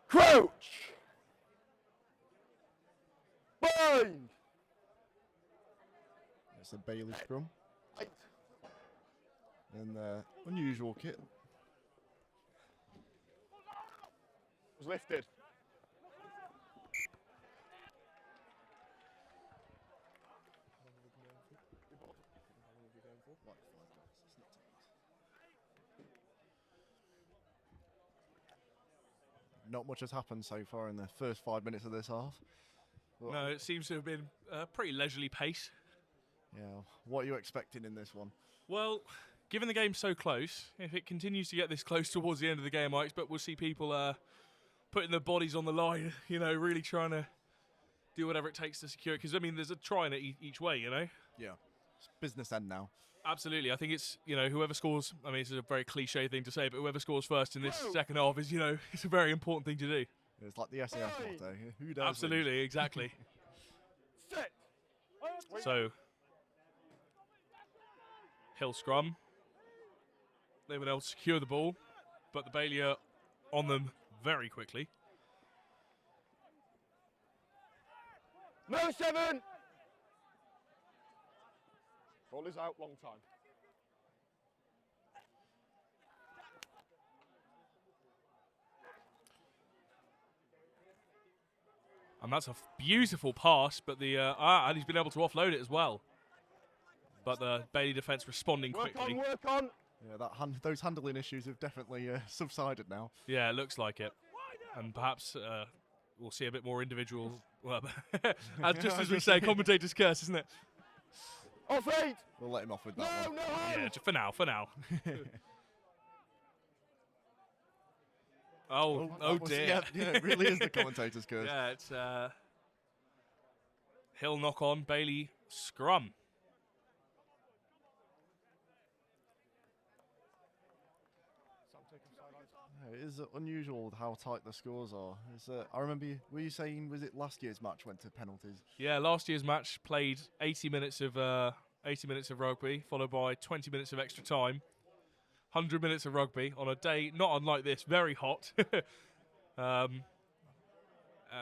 Crouch! Bind! It's a Bailey scrum Eight. in their unusual kit. Was lifted. Not much has happened so far in the first 5 minutes of this half. No, it seems to have been a pretty leisurely pace. Yeah, what are you expecting in this one? Well, given the game's so close, if it continues to get this close towards the end of the game, I expect we'll see people putting their bodies on the line, you know, really trying to do whatever it takes to secure it. Because, I mean, there's a try in it each way, you know? Yeah, it's business end now. Absolutely. I think it's, you know, whoever scores, I mean, it's a very cliche thing to say, but whoever scores first in this second half is, you know, it's a very important thing to do. It's like the SAS motto. Who does? Absolutely, exactly. Set. So, Hill scrum. They've been able to secure the ball, but the Bailey are on them very quickly. No 7! Ball is out, long time. And that's a beautiful pass, but and he's been able to offload it as well. But the Bailey defence responding quickly. Work on! Yeah, those handling issues have definitely subsided now. Yeah, it looks like it. And perhaps we'll see a bit more individual. Well, just as we say, commentators curse, isn't it? Off 8! We'll let him off with that one. No! Yeah, for now. Oh dear. Yeah, it really is the commentator's curse. Yeah, it's Hill knock on, Bailey scrum. It is unusual how tight the scores are. I remember, were you saying, was it last year's match went to penalties? Yeah, last year's match played 80 minutes of rugby, followed by 20 minutes of extra time. 100 minutes of rugby on a day not unlike this, very hot.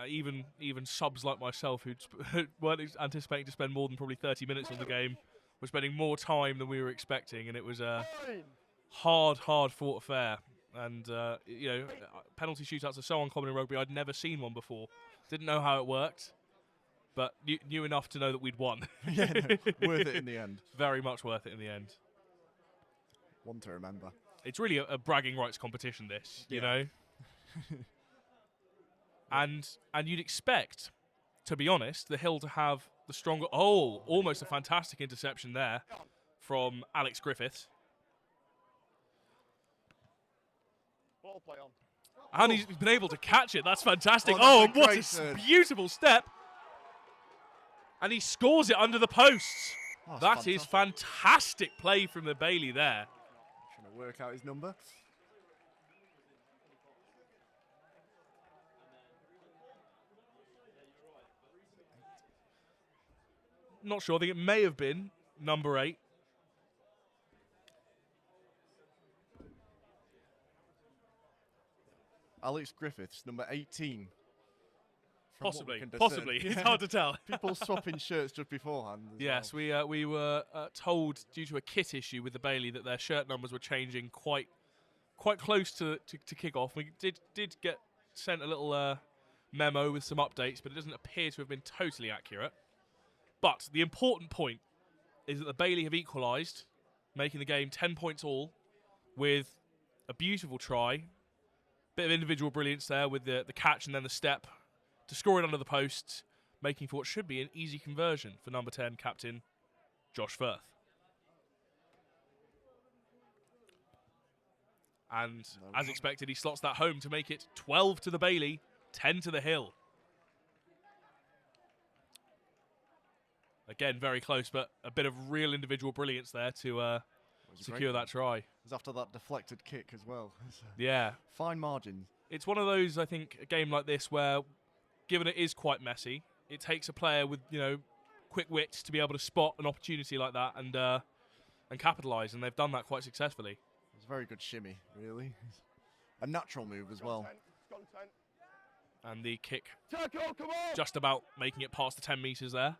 Even subs like myself who weren't anticipating to spend more than probably 30 minutes on the game were spending more time than we were expecting, and it was a hard fought affair. And you know, penalty shootouts are so uncommon in rugby. I'd never seen one before. Didn't know how it worked, but knew enough to know that we'd won. Yeah, no, worth it in the end. Very much worth it in the end. One to remember. It's really a bragging rights competition, this, you Yeah. know. and you'd expect, to be honest, the Hill to have the stronger. Oh, almost a fantastic interception there from Alex Griffiths. Ball play on. And he's been able to catch it. That's fantastic. Oh, that's a What great a turn. beautiful step. And he scores it under the posts. Oh, That is fantastic play from the Bailey there. Trying to work out his number. Not sure. I think it may have been number 8. Alex Griffiths, number 18. From what we Possibly. can discern. Possibly. It's hard to tell. People swapping shirts just beforehand. As Yes, well. we were told due to a kit issue with the Bailey that their shirt numbers were changing quite close to kick-off. We did get sent a little memo with some updates, but it doesn't appear to have been totally accurate. But the important point is that the Bailey have equalised, making the game 10 points all, with a beautiful try. Bit of individual brilliance there with the catch and then the step to score it under the post, making for what should be an easy conversion for number 10 captain Josh Firth. And as expected, he slots that home to make it 12 to the Bailey, 10 to the Hill. Again, very close, but a bit of real individual brilliance there to secure that try. It was after that deflected kick as well. Yeah. Fine margins. It's one of those, I think, a game like this where, given it is quite messy, it takes a player with, quick wits to be able to spot an opportunity like that and capitalise, and they've done that quite successfully. It was a very good shimmy, really. A natural move as well. And the kick just about making it past the 10 metres there.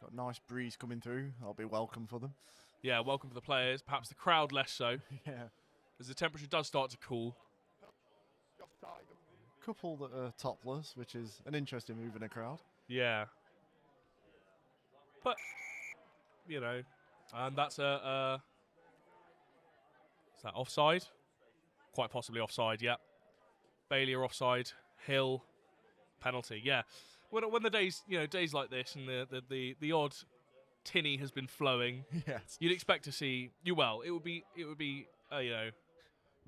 Got a nice breeze coming through. That'll be welcome for them. Yeah, welcome for the players. Perhaps the crowd less so, Yeah. as the temperature does start to cool. Couple that are topless, which is an interesting move in a crowd. Yeah. But, and that's is that offside? Quite possibly offside, yeah. Bailey are offside. Hill, penalty, yeah. When the days like this and the odd tinny has been flowing, Yes. you'd expect to see it would be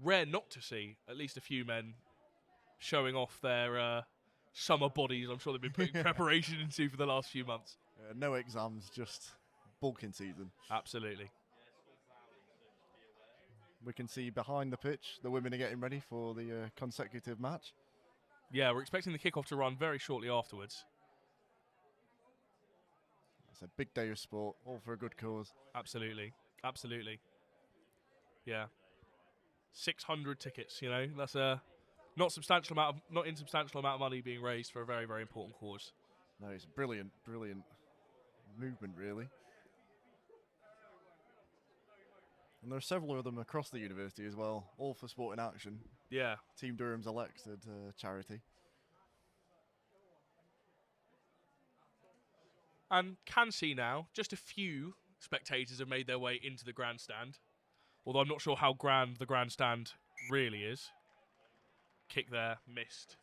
rare not to see at least a few men showing off their summer bodies. I'm sure they've been putting preparation into for the last few months. No exams, just bulking season. Absolutely. We can see behind the pitch the women are getting ready for the consecutive match. Yeah, we're expecting the kickoff to run very shortly afterwards. It's a big day of sport, all for a good cause. Absolutely. Absolutely. Yeah. 600 tickets, that's a not insubstantial amount of money being raised for a very, very important cause. No, it's a brilliant movement, really. And there are several of them across the university as well, all for Sport in Action. Yeah. Team Durham's elected charity. And can see now, just a few spectators have made their way into the grandstand. Although I'm not sure how grand the grandstand really is. Kick there, missed.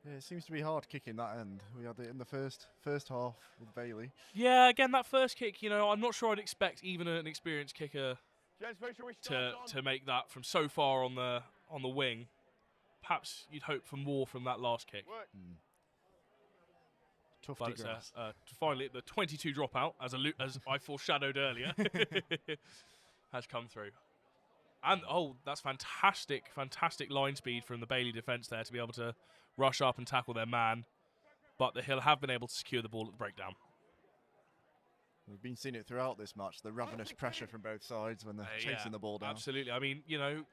Yeah, it seems to be hard kicking that end. We had it in the first half with Bailey. Yeah, again, that first kick, I'm not sure I'd expect even an experienced kicker to make that from so far on the wing. Perhaps you'd hope for more from that last kick. Tufty But it's grass. finally the 22 dropout, as I foreshadowed earlier, has come through. And, that's fantastic line speed from the Bailey defence there to be able to rush up and tackle their man. But the Hill have been able to secure the ball at the breakdown. We've been seeing it throughout this match, the ravenous pressure from both sides when they're chasing the ball down. Absolutely. I mean,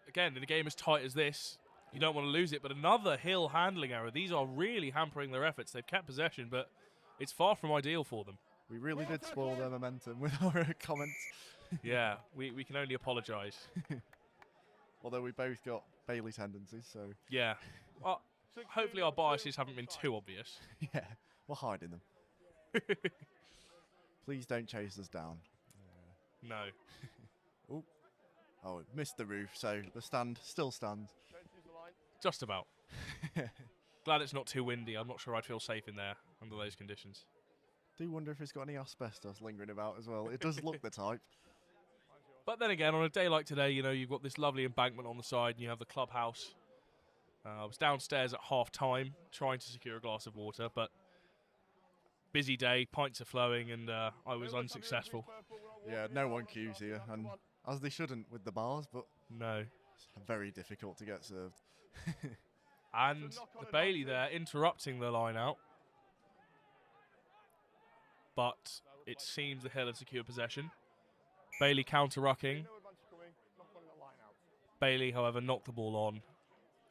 again, in a game as tight as this, you don't want to lose it. But another Hill handling error. These are really hampering their efforts. They've kept possession, but it's far from ideal for them. We really did spoil their momentum with our comments. Yeah, we can only apologise. Although we both got Bailey tendencies, so... Yeah. Well, hopefully our biases haven't been too obvious. Yeah, we're hiding them. Please don't chase us down. No. Oh, it missed the roof, so the stand still stands. Just about. Glad it's not too windy. I'm not sure I'd feel safe in there under those conditions. Do wonder if it's got any asbestos lingering about as well. It does look the type. But then again, on a day like today, you've got this lovely embankment on the side and you have the clubhouse. I was downstairs at half-time trying to secure a glass of water, but busy day, pints are flowing, and I was unsuccessful. Yeah, no one queues here, and as they shouldn't with the bars, but No. It's very difficult to get served. And the Bailey there interrupting the line out. But it seems the Hill have secured possession. Bailey counter-rucking. Bailey, however, knocked the ball on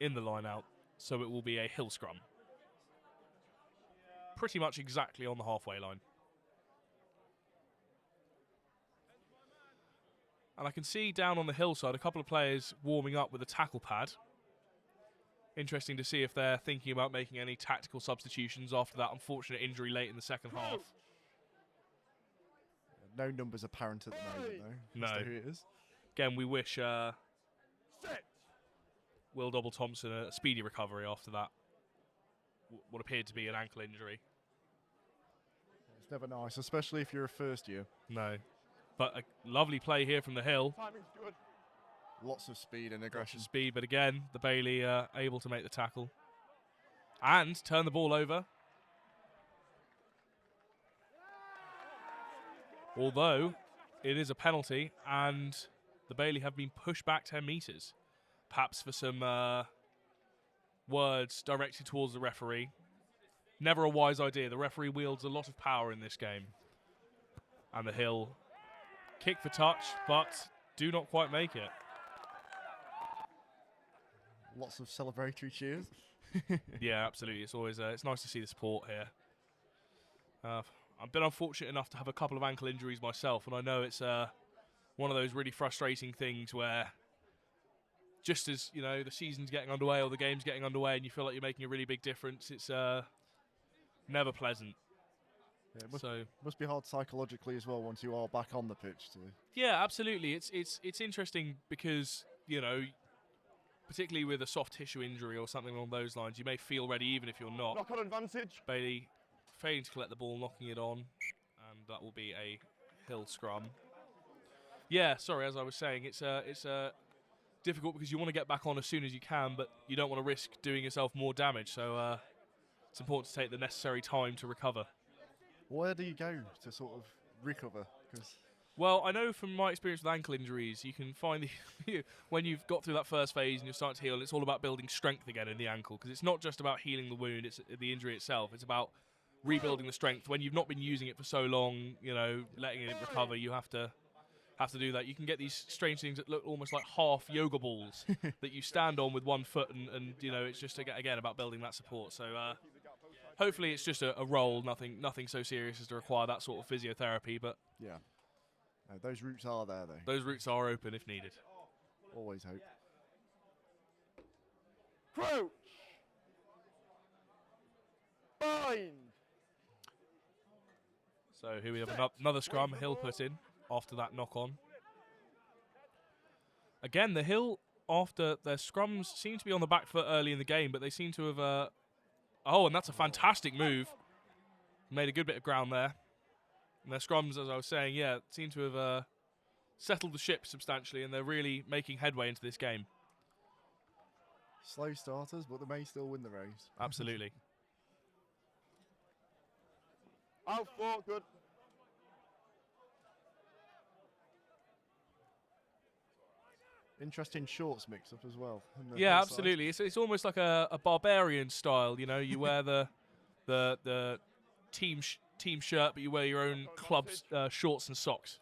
in the line out, so it will be a Hill scrum. Pretty much exactly on the halfway line. And I can see down on the hillside a couple of players warming up with a tackle pad. Interesting to see if they're thinking about making any tactical substitutions after that unfortunate injury late in the second half. No numbers apparent at the moment, though. No. As to who it is. Again, we wish Will Double-Thompson a speedy recovery after that. What appeared to be an ankle injury. It's never nice, especially if you're a first year. No. But a lovely play here from the Hill. Lots of speed and aggression. Speed, but again, the Bailey able to make the tackle. And turn the ball over. Although, it is a penalty, and the Bailey have been pushed back 10 metres. Perhaps for some words directed towards the referee. Never a wise idea. The referee wields a lot of power in this game. And the Hill kick for touch, but do not quite make it. Lots of celebratory cheers. Yeah, absolutely. It's always it's nice to see the support here. I've been unfortunate enough to have a couple of ankle injuries myself, and I know it's one of those really frustrating things where just as, you know, the season's getting underway or the game's getting underway and you feel like you're making a really big difference, it's never pleasant. Yeah, it must be hard psychologically as well once you are back on the pitch. Yeah, absolutely. It's interesting because, you know, particularly with a soft tissue injury or something along those lines, you may feel ready even if you're not. Knock on advantage. Bailey failing to collect the ball, knocking it on, and that will be a Hill scrum. Yeah, sorry, as I was saying, it's difficult because you want to get back on as soon as you can, but you don't want to risk doing yourself more damage, so it's important to take the necessary time to recover. Where do you go to sort of recover? Well, I know from my experience with ankle injuries, you can find when you've got through that first phase and you're starting to heal, it's all about building strength again in the ankle, because it's not just about healing the wound, it's the injury itself. It's about rebuilding the strength. When you've not been using it for so long, you know, letting it recover, you have to do that. You can get these strange things that look almost like half yoga balls that you stand on with one foot, and you know, it's just again about building that support. So hopefully it's just a roll, nothing so serious as to require that sort of physiotherapy, but yeah. No, those routes are there, though. Those routes are open if needed. Always hope. Crouch. Bind. So here we have another scrum, Hill put in after that knock on. Again, the Hill, after their scrums, seem to be on the back foot early in the game, but they seem to have... and that's a fantastic move. Made a good bit of ground there. And their scrums, as I was saying, yeah, seem to have settled the ship substantially, and they're really making headway into this game. Slow starters, but they may still win the race. Absolutely. Out for good. Interesting shorts mix-up as well. Yeah, absolutely. It's almost like a barbarian style. You know, you wear the team shirt, but you wear your own club shorts and socks.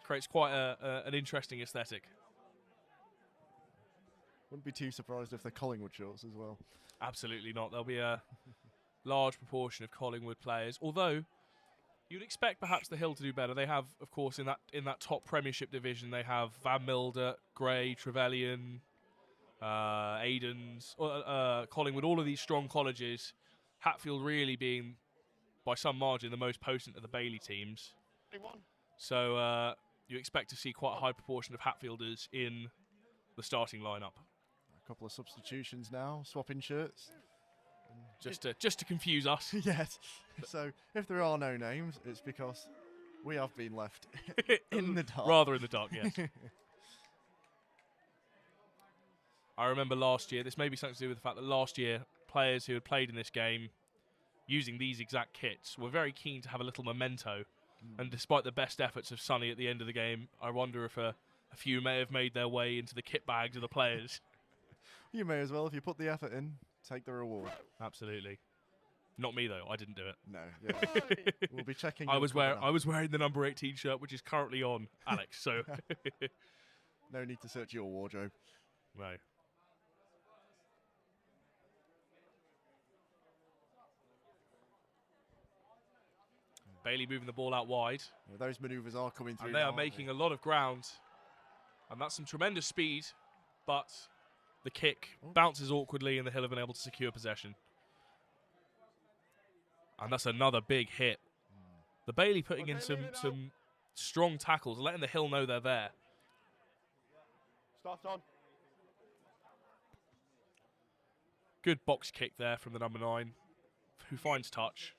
Creates quite an interesting aesthetic. Wouldn't be too surprised if they're Collingwood shorts as well. Absolutely not. There'll be a large proportion of Collingwood players, although you'd expect perhaps the Hill to do better. They have, of course, in that top Premiership division, they have Van Milder, Gray, Trevelyan, Aidens, Collingwood, all of these strong colleges. Hatfield really being, by some margin, the most potent of the Bailey teams. So you expect to see quite a high proportion of Hatfielders in the starting lineup. A couple of substitutions now, swapping shirts. Just to confuse us. Yes. So if there are no names, it's because we have been left in the dark. Rather in the dark, yes. I remember last year, this may be something to do with the fact that last year, players who had played in this game using these exact kits were very keen to have a little memento. And despite the best efforts of Sonny at the end of the game, I wonder if a A few may have made their way into the kit bags of the players. You may as well, if you put the effort in, take the reward. Absolutely. Not me though. I didn't do it. No, yeah. We'll be checking. I your was cover now. wearing the number 18 shirt, which is currently on Alex. So No need to search your wardrobe. no. Bailey moving the ball out wide, Yeah, those manoeuvres are coming through. and they now, are aren't making a lot of ground, and that's some tremendous speed. But the kick bounces awkwardly, and the Hill have been able to secure possession. And that's another big hit. The Bailey putting in some strong tackles, letting the Hill know they're there. Start on. Good box kick there from the number 9, who finds touch.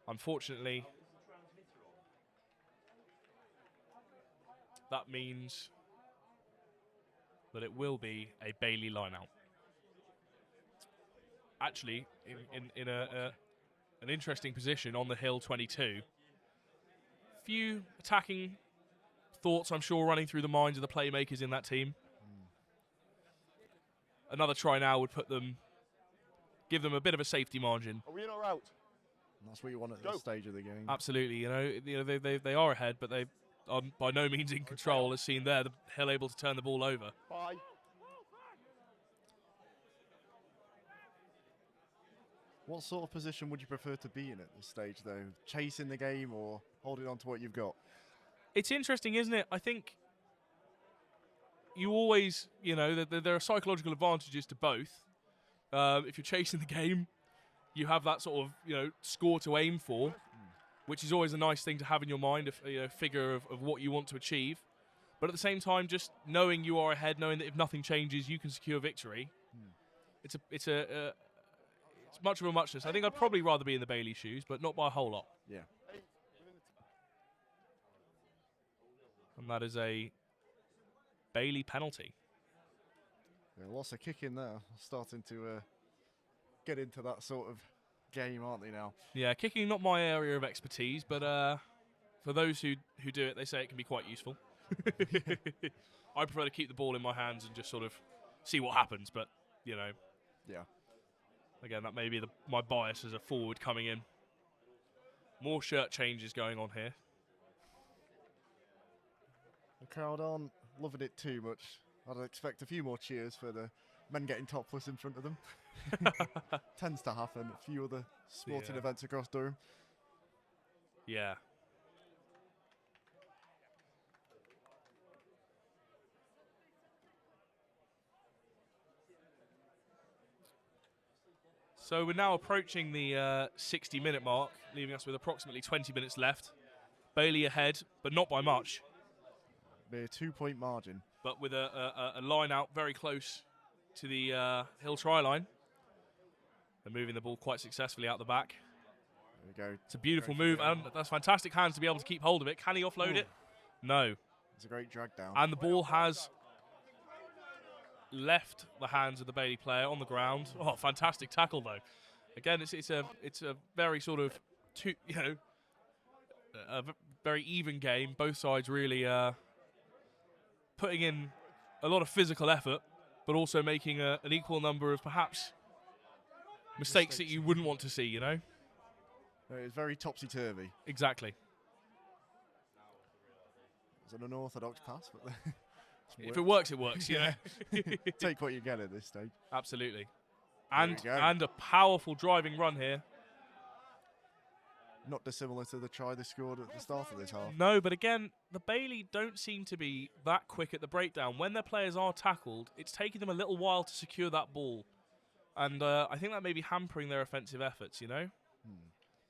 Unfortunately, that means that it will be a Bailey line-out. Actually, in an interesting position on the Hill 22. Few attacking thoughts, I'm sure, running through the minds of the playmakers in that team. Another try now would give them a bit of a safety margin. Are we in or out? And that's what you want at this stage of the game. Absolutely, you know they are ahead, but they are by no means in control. As seen there, the Hill able to turn the ball over. Bye. What sort of position would you prefer to be in at this stage, though? Chasing the game or holding on to what you've got? It's interesting, isn't it? I think you always, you know, there are psychological advantages to both. If you're chasing the game, you have that sort of, you know, score to aim for, which is always a nice thing to have in your mind, a figure of what you want to achieve. But at the same time, just knowing you are ahead, knowing that if nothing changes, you can secure victory. It's much of a muchness. I think I'd probably rather be in the Bailey shoes, but not by a whole lot. Yeah. And that is a Bailey penalty. Yeah, lots of kicking there. Starting to get into that sort of game, aren't they now? Yeah, kicking not my area of expertise, but for those who do it, they say it can be quite useful. I prefer to keep the ball in my hands and just sort of see what happens, but, you know. Yeah. Again, that may be my bias as a forward coming in. More shirt changes going on here. The crowd aren't loving it too much. I'd expect a few more cheers for the men getting topless in front of them. Tends to happen at a few other sporting events across Durham. Yeah. So we're now approaching the 60-minute mark, leaving us with approximately 20 minutes left. Bailey ahead, but not by much. Be a 2-point margin. But with a line out very close to the Hill try line. They're moving the ball quite successfully out the back. There we go. It's a beautiful move, and that's fantastic hands to be able to keep hold of it. Can he offload it? No. It's a great drag down. And the ball has left the hands of the Bailey player on the ground. Oh, fantastic tackle though. Again, it's a very sort of very even game. Both sides really putting in a lot of physical effort, but also making an equal number of perhaps mistakes that you wouldn't want to see. You know. It's very topsy-turvy. Exactly. It's an unorthodox pass, but if it works, it works. You know. Take what you get at this stage. Absolutely. There we go. And a powerful driving run here. Not dissimilar to the try they scored at the start of this half. No, but again, the Bailey don't seem to be that quick at the breakdown. When their players are tackled, it's taking them a little while to secure that ball. And I think that may be hampering their offensive efforts, you know?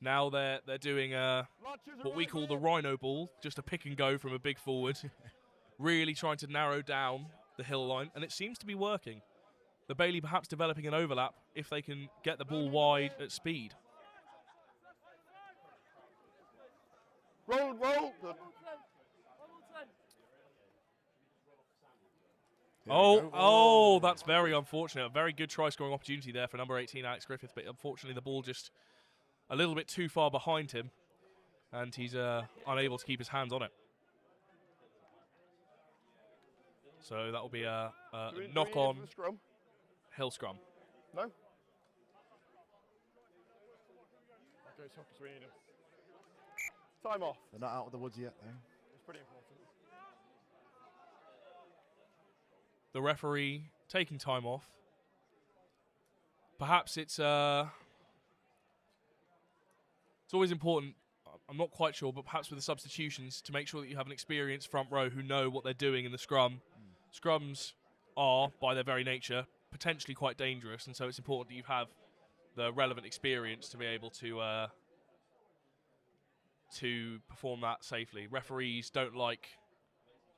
Now they're doing what we call the rhino ball, just a pick and go from a big forward, really trying to narrow down the Hill line, and it seems to be working. The Bailey perhaps developing an overlap if they can get the ball wide at speed. Roll, roll. Good. Oh, that's very unfortunate. A very good try scoring opportunity there for number 18, Alex Griffith, but unfortunately the ball just a little bit too far behind him, and he's unable to keep his hands on it. So that will be a Do we need knock it on for the scrum? Hill scrum. No? Okay, soccer, so we need him. Time off. They're not out of the woods yet, though. It's pretty important. The referee taking time off. Perhaps it's always important. I'm not quite sure, but perhaps with the substitutions to make sure that you have an experienced front row who know what they're doing in the scrum. Scrums are, by their very nature, potentially quite dangerous, and so it's important that you have the relevant experience to be able to perform that safely. Referees don't like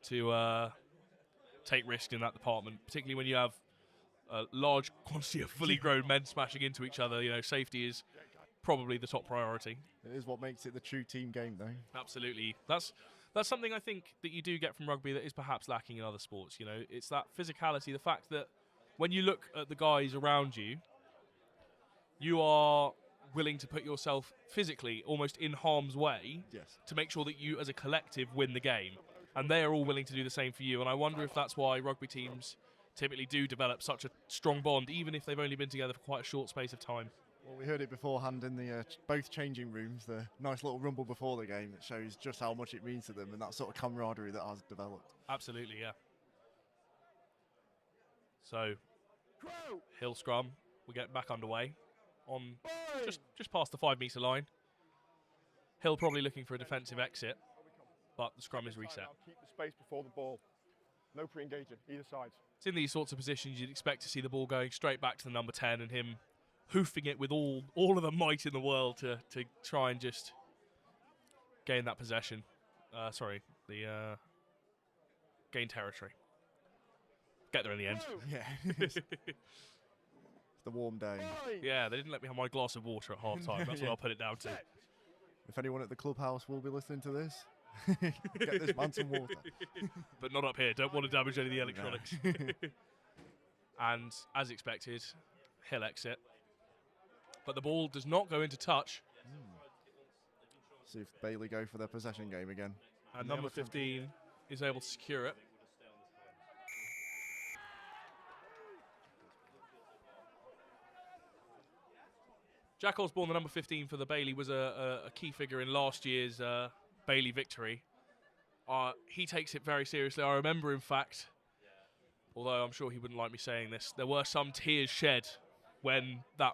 to take risks in that department, particularly when you have a large quantity of fully grown men smashing into each other. You know, safety is probably the top priority. It is what makes it the true team game, though. Absolutely. That's something I think that you do get from rugby that is perhaps lacking in other sports. You know, it's that physicality, the fact that when you look at the guys around you, you are willing to put yourself physically almost in harm's way Yes. to make sure that you as a collective win the game. And they are all willing to do the same for you. And I wonder if that's why rugby teams typically do develop such a strong bond, even if they've only been together for quite a short space of time. Well, we heard it beforehand in the both changing rooms, the nice little rumble before the game that shows just how much it means to them and that sort of camaraderie that has developed. Absolutely, yeah. So, Hill scrum, we get back underway on just past the 5 metre line. Hill probably looking for a defensive exit, but the scrum is reset. Keep the space before the ball. No pre-engaging, either side. It's in these sorts of positions you'd expect to see the ball going straight back to the number 10 and him hoofing it with all of the might in the world to try and just gain that possession. Gain territory. Get there in the end. Yeah. It's the warm day. Yeah, they didn't let me have my glass of water at half time. That's what I'll put it down to. If anyone at the clubhouse will be listening to this, get this man some water. But not up here. Don't want to damage any of the electronics. And as expected, Hill exit. But the ball does not go into touch. See if Bailey go for their possession game again. And number 15 is able to secure it. Jack Osborne, the number 15 for the Bailey, was a key figure in last year's Bailey victory. He takes it very seriously. I remember, in fact, although I'm sure he wouldn't like me saying this, there were some tears shed when that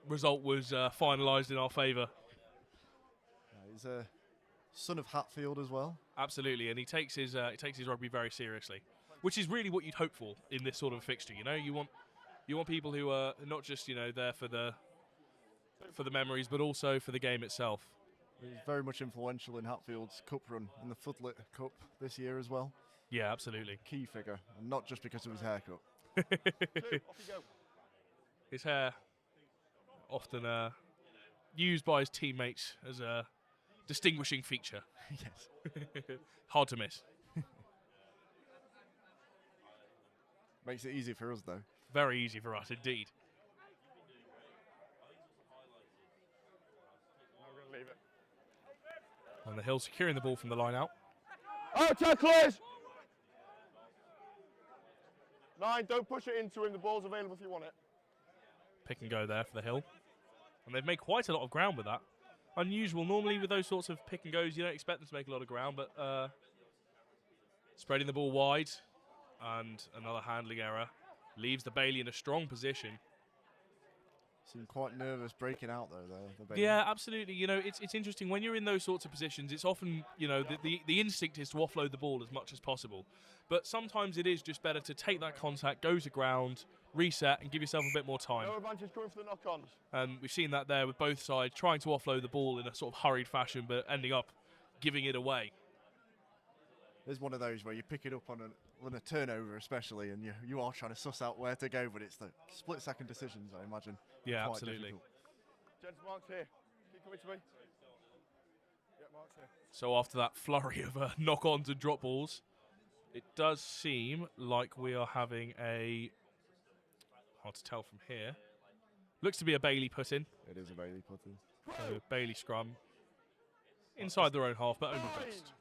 result was finalised in our favour. He's a son of Hatfield as well. Absolutely, and he takes his rugby very seriously, which is really what you'd hope for in this sort of fixture. You know, you want people who are not just there for the memories, but also for the game itself. He was very much influential in Hatfield's cup run in the Footlit Cup this year as well. Yeah, absolutely. Key figure, and not just because of his haircut. Off you go. His hair often used by his teammates as a distinguishing feature. Yes. Hard to miss. Makes it easy for us, though. Very easy for us, indeed. We're going to leave it. And the Hill securing the ball from the line out. Oh, tacklers! 9, don't push it into him. The ball's available if you want it. Pick and go there for the Hill. And they've made quite a lot of ground with that. Unusual. Normally with those sorts of pick and goes, you don't expect them to make a lot of ground, but spreading the ball wide and another handling error leaves the Bailey in a strong position. Seemed quite nervous breaking out, though, the Bailey. Yeah, absolutely. You know, it's interesting. When you're in those sorts of positions, it's often, the instinct is to offload the ball as much as possible. But sometimes it is just better to take that contact, go to ground, reset, and give yourself a bit more time. No advantage coming for the knock-ons. And we've seen that there with both sides trying to offload the ball in a sort of hurried fashion, but ending up giving it away. There's one of those where you pick it up on a turnover especially, and you are trying to suss out where to go, but it's the split-second decisions, I imagine. Yeah, Quite absolutely. difficult. Gents, Mark's here. Keep coming to me. Yeah, Mark's here. So after that flurry of knock-ons and drop balls, it does seem like we are having a, hard to tell from here, looks to be a Bailey put-in. It is a Bailey put-in. So Bailey scrum inside their own half, but only best.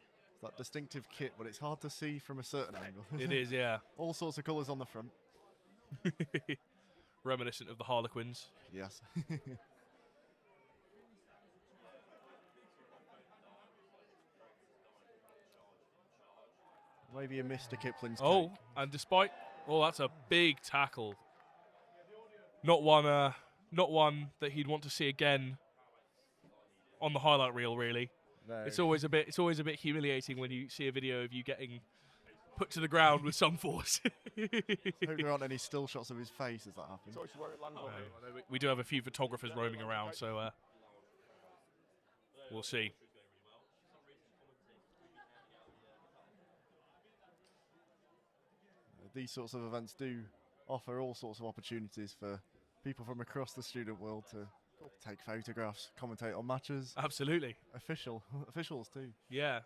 that distinctive kit, but it's hard to see from a certain angle. It is, yeah. All sorts of colours on the front. Reminiscent of the Harlequins. Yes. Maybe a Mr. Kipling's Oh, take. and despite... Oh, that's a big tackle. Not one that he'd want to see again on the highlight reel, really. No. It's always a bit humiliating when you see a video of you getting put to the ground with some force. Hope there aren't any still shots of his face as that happens. Choice where it lands on. We do have a few photographers roaming around, so we'll see. These sorts of events do offer all sorts of opportunities for people from across the student world to take photographs, commentate on matches. Absolutely. Officials too. Yeah.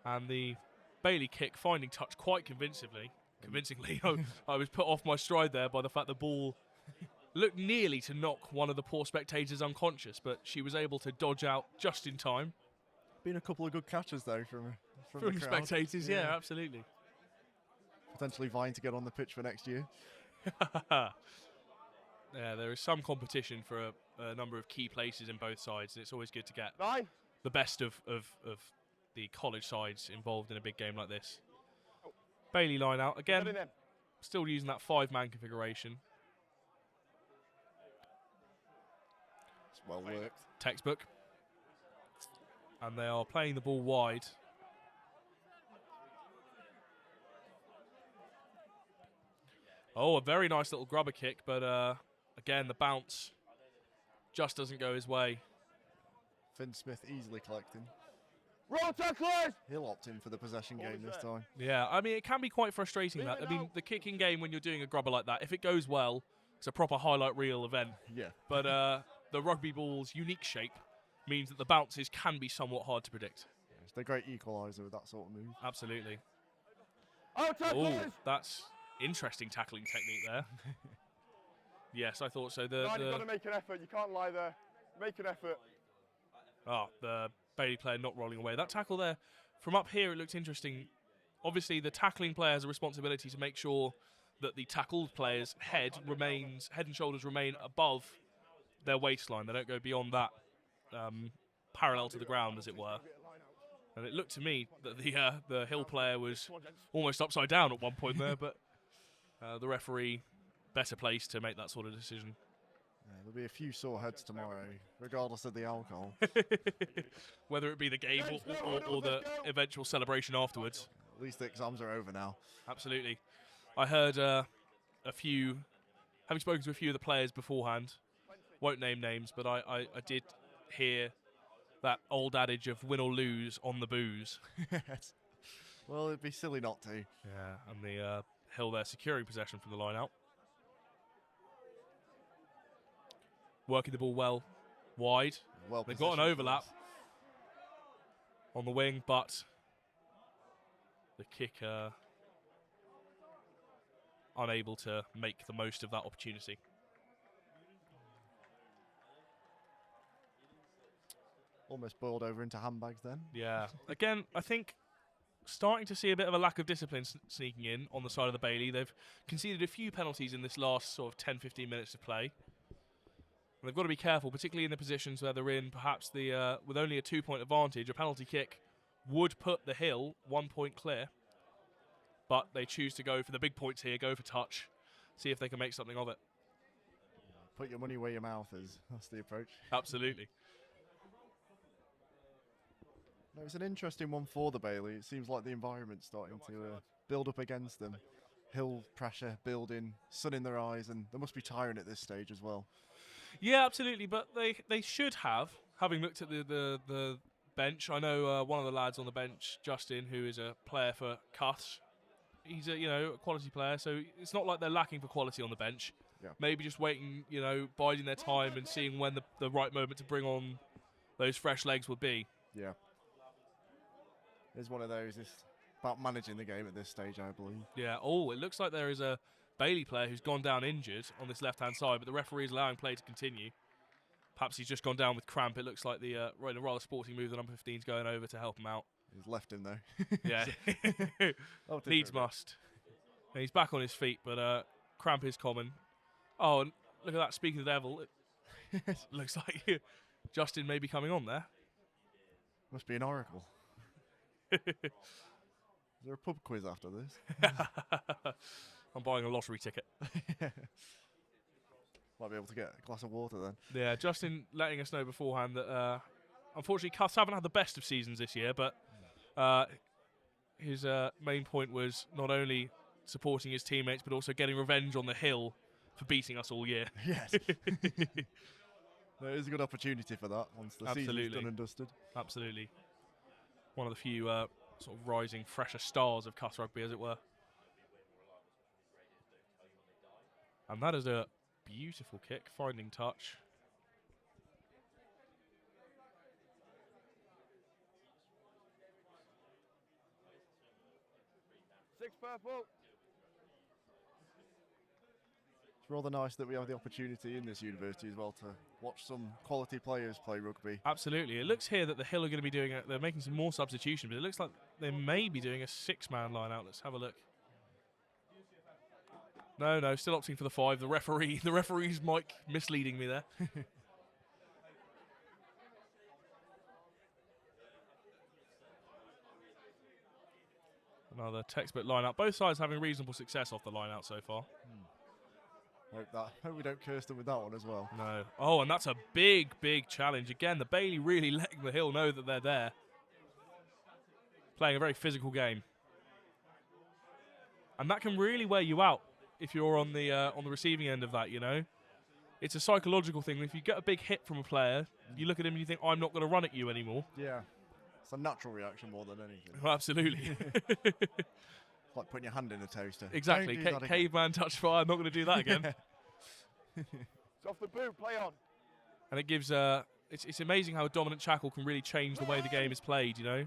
And the Bailey kick finding touch quite convincingly. I was put off my stride there by the fact the ball looked nearly to knock one of the poor spectators unconscious, but she was able to dodge out just in time. Been a couple of good catches though from From the crowd. spectators, yeah, absolutely. Potentially vying to get on the pitch for next year. Yeah, there is some competition for a number of key places in both sides, and it's always good to get 9. the best of the college sides involved in a big game like this. Bailey line out again, Get in then. still using that 5-man configuration. It's well worked. Textbook. And they are playing the ball wide. Oh, a very nice little grubber kick, but again, the bounce just doesn't go his way. Finn Smith easily collecting. Roll tacklers! He'll opt in for the possession game this time. Yeah, I mean, it can be quite frustrating, Leave that. it I mean, now. the kicking game, when you're doing a grubber like that, if it goes well, it's a proper highlight reel event. Yeah. But the rugby ball's unique shape means that the bounces can be somewhat hard to predict. It's the great equalizer with that sort of move. Absolutely. Oh, Oh, tacklers! that's interesting tackling technique there. Yes, I thought so. You've got to make an effort. You can't lie there. Make an effort. The Bailey player not rolling away. That tackle there, from up here, it looks interesting. Obviously, the tackling player has a responsibility to make sure that the tackled player's head and shoulders remain above their waistline. They don't go beyond that, parallel to the ground, as it were. And it looked to me that the Hill player was almost upside down at one point there, but the referee better placed to make that sort of decision. Yeah, there'll be a few sore heads tomorrow, regardless of the alcohol. Whether it be the game or the eventual celebration afterwards. At least the exams are over now. Absolutely. I heard a few, having spoken to a few of the players beforehand, won't name names, but I did hear that old adage of win or lose on the booze. Well, it'd be silly not to. Yeah, and the Hill there securing possession from the line out. Working the ball well wide. Well, They've got an positioned for overlap this. on the wing, but the kicker unable to make the most of that opportunity. Almost boiled over into handbags then. Yeah. Again, I think starting to see a bit of a lack of discipline sneaking in on the side of the Bailey. They've conceded a few penalties in this last sort of 10-15 minutes of play. And they've got to be careful, particularly in the positions where they're in. Perhaps the with only a 2-point advantage, a penalty kick would put the Hill 1 point clear. But they choose to go for the big points here, go for touch, see if they can make something of it. Put your money where your mouth is. That's the approach. Absolutely. No, it's an interesting one for the Bailey. It seems like the environment's starting to build up against them. Hill pressure building, sun in their eyes, and they must be tiring at this stage as well. Yeah, absolutely. But they should have, having looked at the bench. I know one of the lads on the bench, Justin, who is a player for Cuths. He's a quality player, so it's not like they're lacking for quality on the bench. Yeah. Maybe just waiting, biding their time and seeing when the right moment to bring on those fresh legs would be. Yeah. It's one of those. It's about managing the game at this stage, I believe. Yeah. Oh, it looks like there is a Bailey player who's gone down injured on this left-hand side, but the referee is allowing play to continue. Perhaps he's just gone down with cramp. It looks like the rather sporting move. The number 15's going over to help him out. He's left him though. Yeah, Oh, did needs very must. And he's back on his feet, but cramp is common. Oh, and look at that. Speaking of the devil, it looks like Justin may be coming on there. Must be an oracle. Is there a pub quiz after this? I'm buying a lottery ticket. Might be able to get a glass of water then. Yeah, Justin letting us know beforehand that unfortunately Cuss haven't had the best of seasons this year, but his main point was not only supporting his teammates but also getting revenge on the hill for beating us all year. Yes. There is a good opportunity for that once the season's done and dusted. Absolutely. One of the few sort of rising, fresher stars of Cuss Rugby, as it were. And that is a beautiful kick, finding touch. Six purple. It's rather nice that we have the opportunity in this university as well to watch some quality players play rugby. Absolutely. It looks here that the Hill are going to be doing they're making some more substitution, but it looks like they may be doing a 6-man line out. Let's have a look. No, still opting for the 5. The referee's mic misleading me there. Another textbook line out. Both sides having reasonable success off the line out so far. Hope we don't curse them with that one as well. No. Oh, and that's a big, big challenge. Again, the Bailey really letting the Hill know that they're there. Playing a very physical game. And that can really wear you out if you're on the receiving end of that, you know. It's a psychological thing. If you get a big hit from a player, you look at him and you think, I'm not going to run at you anymore. Yeah. It's a natural reaction more than anything. Oh, absolutely. It's like putting your hand in a toaster. Exactly. Caveman touch fire. I'm not going to do that again. It's off the boot. Play on. And it gives it's amazing how a dominant shackle can really change the way the game is played, you know.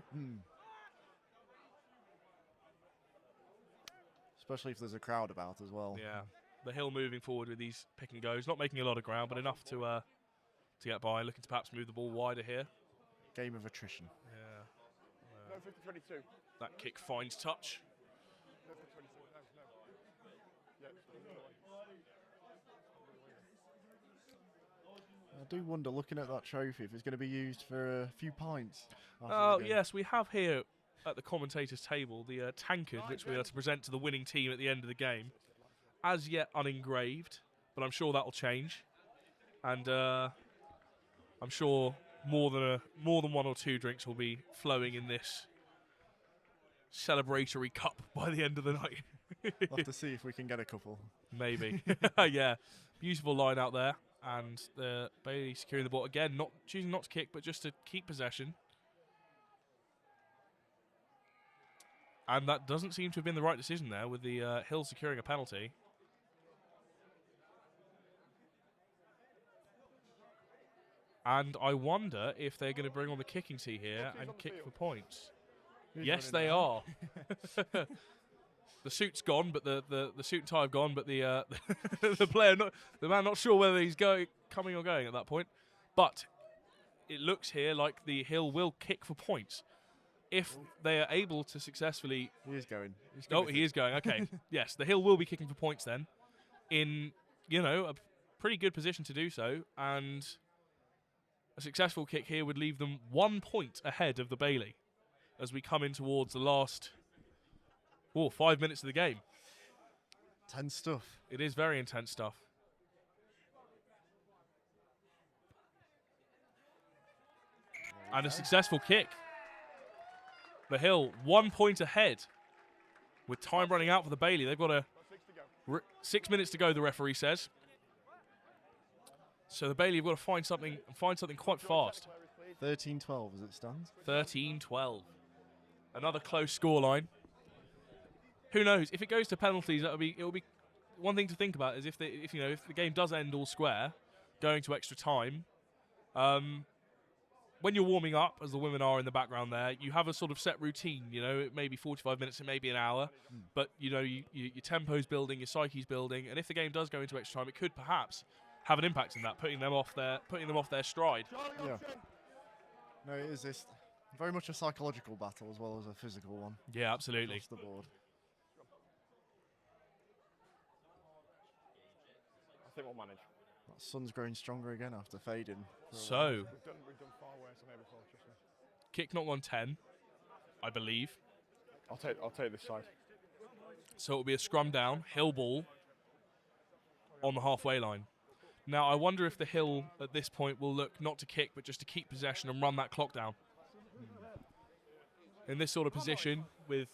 Especially if there's a crowd about as well. Yeah. The Hill moving forward with these pick and goes, not making a lot of ground, but enough to get by. Looking to perhaps move the ball wider here. Game of attrition. No, 50-22. That kick finds touch. No, 50-22. No. Yeah, I do wonder, looking at that trophy, if it's going to be used for a few pints. Oh, yes, we have here at the commentators' table the tankard, which we are to present to the winning team at the end of the game. As yet unengraved, but I'm sure that will change. And I'm sure more than 1 or 2 drinks will be flowing in this celebratory cup by the end of the night. We'll have to see if we can get a couple. Maybe. Yeah. Beautiful line out there. And the Bailey securing the ball again, choosing not to kick, but just to keep possession. And that doesn't seem to have been the right decision there, with the Hill securing a penalty. And I wonder if they're going to bring on the kicking tee here and kick for points. Yes, they are. The suit's gone, but the suit and tie have gone, but the player, the man, not sure whether he's coming or going at that point. But it looks here like the Hill will kick for points if they are able to successfully. He is going. He is going. Okay, yes, the Hill will be kicking for points then, in a pretty good position to do so, and a successful kick here would leave them 1 point ahead of the Bailey as we come in towards the last 5 minutes of the game. Tense stuff. It is very intense stuff. And a successful kick. The Hill 1 point ahead with time running out for the Bailey. They've got 6 minutes to go, the referee says. So the Bailey have got to find something quite fast. 13-12 as it stands. 13-12. Another close scoreline. Who knows? If it goes to penalties, it'll be one thing to think about is if the game does end all square, going to extra time, when you're warming up, as the women are in the background there, you have a sort of set routine. You know, it may be 45 minutes, it may be an hour, but you know, your tempo's building, your psyche's building, and if the game does go into extra time, it could perhaps have an impact in that, putting them off their stride. Yeah. No, it is this very much a psychological battle as well as a physical one. Yeah, absolutely. Across the board. I think we'll manage. That sun's growing stronger again after fading. So, We've done far worse than here before, trust me. kick not 110, I believe. I'll take this side. So it'll be a scrum down, hill ball on the halfway line. Now, I wonder if the hill at this point will look not to kick, but just to keep possession and run that clock down. In this sort of position, with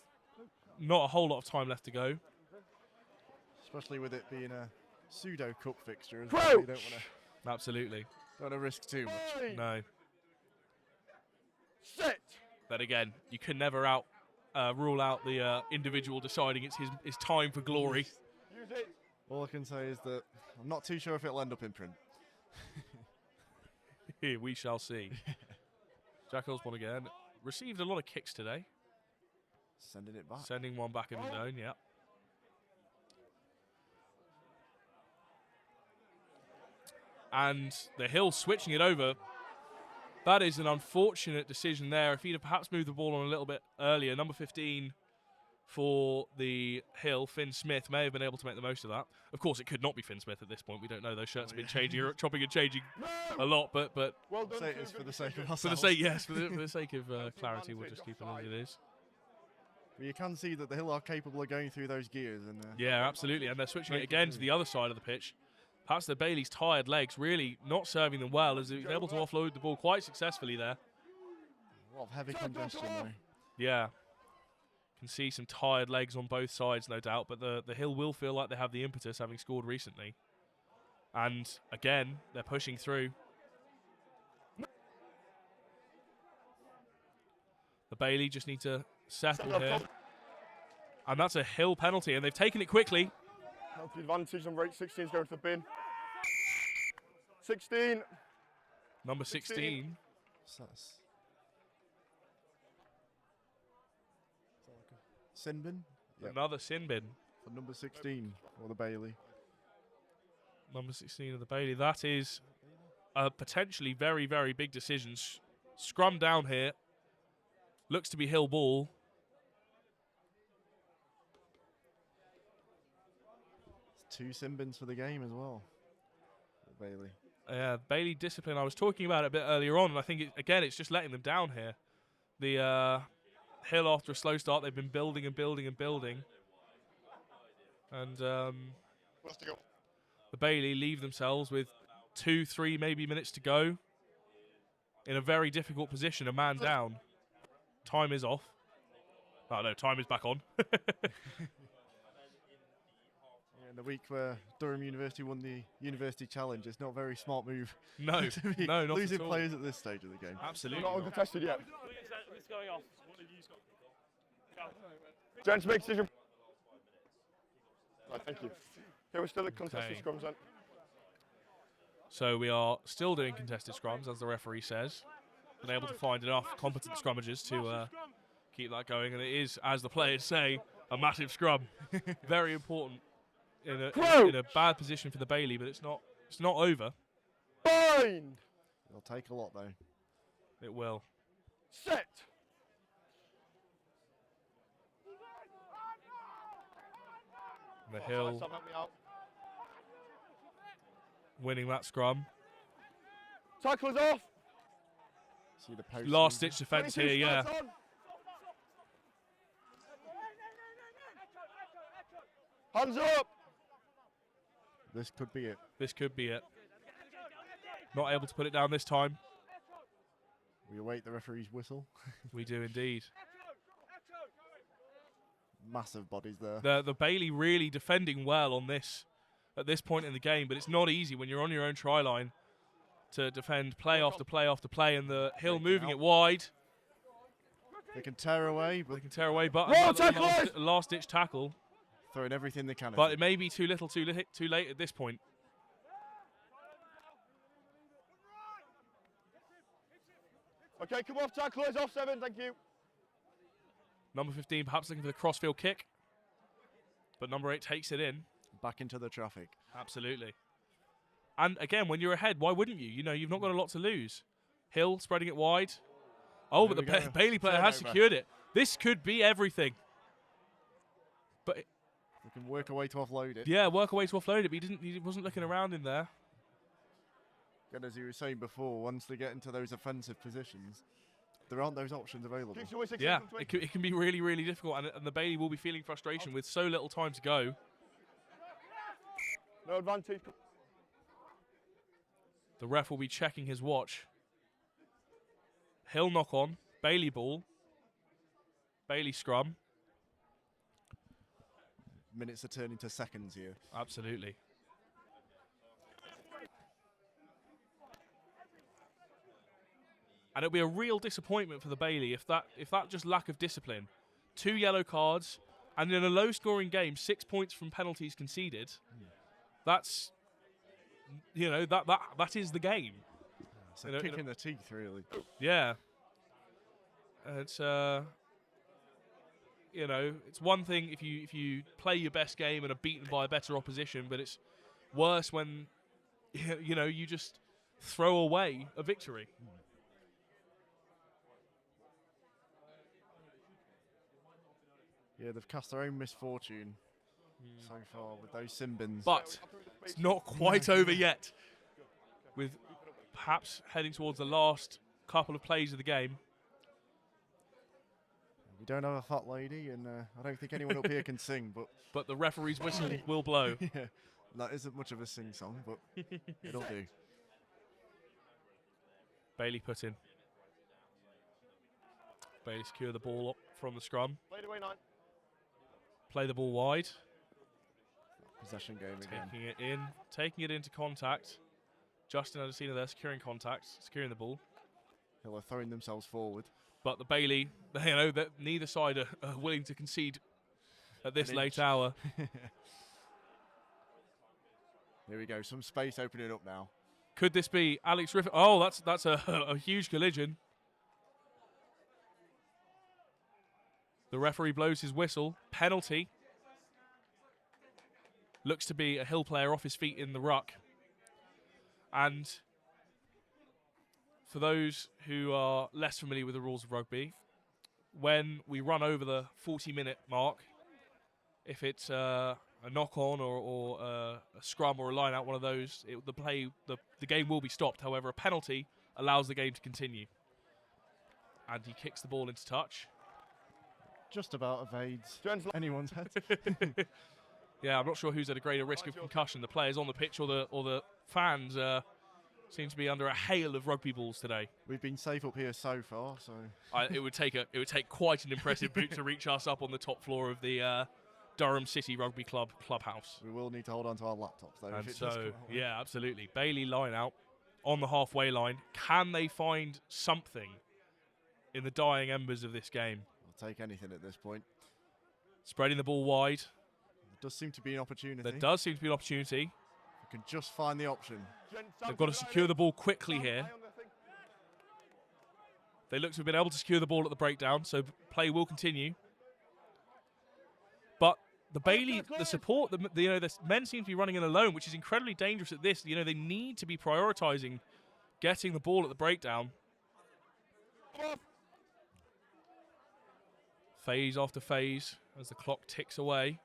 not a whole lot of time left to go. Especially with it being a pseudo cup fixture as well. You don't Absolutely. want to risk too much. No. Sit! But again, you can never rule out the individual deciding it's his time for glory. Use it! All I can say is that I'm not too sure if it'll end up in print. Here we shall see. Jack Osborne again. Received a lot of kicks today. Sending it back. Sending one back in the zone, yeah. And the hill switching it over. That is an unfortunate decision there. If he'd have perhaps moved the ball on a little bit earlier, number 15 for the hill, Finn Smith, may have been able to make the most of that. Of course, it could not be Finn Smith at this point. We don't know. Those shirts have been changing, chopping and changing a lot. But Well done. Say it is for the sake of for the sake, yes, for the sake of clarity, we'll just keep it as it is. But you can see that the Hill are capable of going through those gears. And Yeah, absolutely. And they're switching it Break it again to through. the other side of the pitch. Perhaps the Bailey's tired legs really not serving them well, as they've been able to offload the ball quite successfully there. a lot of heavy congestion though. Yeah. Can see some tired legs on both sides, no doubt, but the Hill will feel like they have the impetus, having scored recently. And again, they're pushing through. The Bailey just need to settle here. And that's a Hill penalty, and they've taken it quickly. Penalty advantage, number 16 is going to the bin. 16. Number 16. So that's sin bin. Yep. Another sin bin. For number 16 for the Bailey. Number 16 of the Bailey. That is a potentially very, very big decision. Scrum down here. Looks to be Hill ball. It's 2 sin bins for the game as well. For Bailey. Bailey discipline. I was talking about it a bit earlier on, and I think, again, it's just letting them down here. The Hill, after a slow start, they've been building and building and building. And the Bailey leave themselves with 2-3 maybe minutes to go. In a very difficult position, a man down. Time is off. Oh, no, time is back on. In the week where Durham University won the University Challenge, it's not a very smart move. No, to be no, not losing at all. players at this stage of the game. Absolutely Not not. uncontested yet. Gents, make a decision. Right, thank you. Okay, we're still at contested Okay. scrums then. So we are still doing contested scrums, as the referee says. Been able to find enough competent scrummagers to keep that going, and it is, as the players say, a massive scrum. Very important in a bad position for the Bailey, but it's not over. Bind! It'll take a lot though. It will. Set! The Hill Stop, help me out. winning that scrum. Tackle is off! See the post. Last ditch defence 22 here, yeah. starts on. Hands up! This could be it. This could be it. Not able to put it down this time. We await the referee's whistle. We do indeed. Massive bodies there. The Bailey really defending well on this at this point in the game, but it's not easy when you're on your own try line to defend play after play after play, and the Hill moving it wide. They can tear away, but They can tear away, but Roll another tacklers! last-ditch tackle. throwing everything they can at But it. it may be too little, too late at this point. Okay, come off, time close off 7, thank you. Number 15 perhaps looking for the crossfield kick. But number 8 takes it in. Back into the traffic. Absolutely. And again, when you're ahead, why wouldn't you? You know, you've not got a lot to lose. Hill spreading it wide. Oh, There but we the go. Bailey player has Turnover. secured it. This could be everything. But We can work a way to offload it. yeah, work a way to offload it, but he wasn't looking around in there. And as you were saying before, once they get into those offensive positions, there aren't those options available. Kicks away 6, Yeah, come to me. it can be really, really difficult, and the Bailey will be feeling frustration with so little time to go. No advantage. The ref will be checking his watch. Hill knock on, Bailey ball, Bailey scrum. Minutes are turning to seconds here. Absolutely. And it'll be a real disappointment for the Bailey if that just lack of discipline. 2 yellow cards, and in a low-scoring game, 6 points from penalties conceded. That's, you know, that is the game. It's a You know, kick in the teeth, really. Yeah. It's you know, it's one thing if you play your best game and are beaten by a better opposition, but it's worse when you know you just throw away a victory. Yeah, they've cast their own misfortune so far with those sin bins. But it's not quite over yet. With perhaps heading towards the last couple of plays of the game. We don't have a fat lady, and I don't think anyone up here can sing, But the referee's whistle will blow. yeah, that isn't much of a sing song, but it'll do. Bailey put in. Bailey secure the ball up from the scrum. Played away 9. Play the ball wide. Possession game again. Taking it into contact. Justin Adesina there securing contact, securing the ball. Hill are throwing themselves forward. But the Bailey, you know, that neither side are willing to concede at this An late inch. hour. Here we go, some space opening up now. Could this be Alex Riffin? Oh, that's a huge collision. The referee blows his whistle. Penalty. Looks to be a Hill player off his feet in the ruck. And for those who are less familiar with the rules of rugby, when we run over the 40-minute mark, if it's a knock-on or a scrum or a line-out, one of those, the game will be stopped. However, a penalty allows the game to continue. And he kicks the ball into touch. Just about evades Jones, anyone's head. Yeah, I'm not sure who's at a greater risk of concussion, the players on the pitch or the fans. Seem to be under a hail of rugby balls today. We've been safe up here so far, so It would take quite an impressive boot to reach us up on the top floor of the Durham City Rugby Club clubhouse. we will need to hold on to our laptops though. And if it does so, come our way. yeah, absolutely. Bailey line out on the halfway line. Can they find something in the dying embers of this game? I'll take anything at this point. Spreading the ball wide. There does seem to be an opportunity. There does seem to be an opportunity. We can just find the option. They've got to secure the ball quickly here. They look to have been able to secure the ball at the breakdown, so play will continue. But the Bailey, the support, the men seem to be running in alone, which is incredibly dangerous at this. You know, they need to be prioritising getting the ball at the breakdown. Phase after phase as the clock ticks away.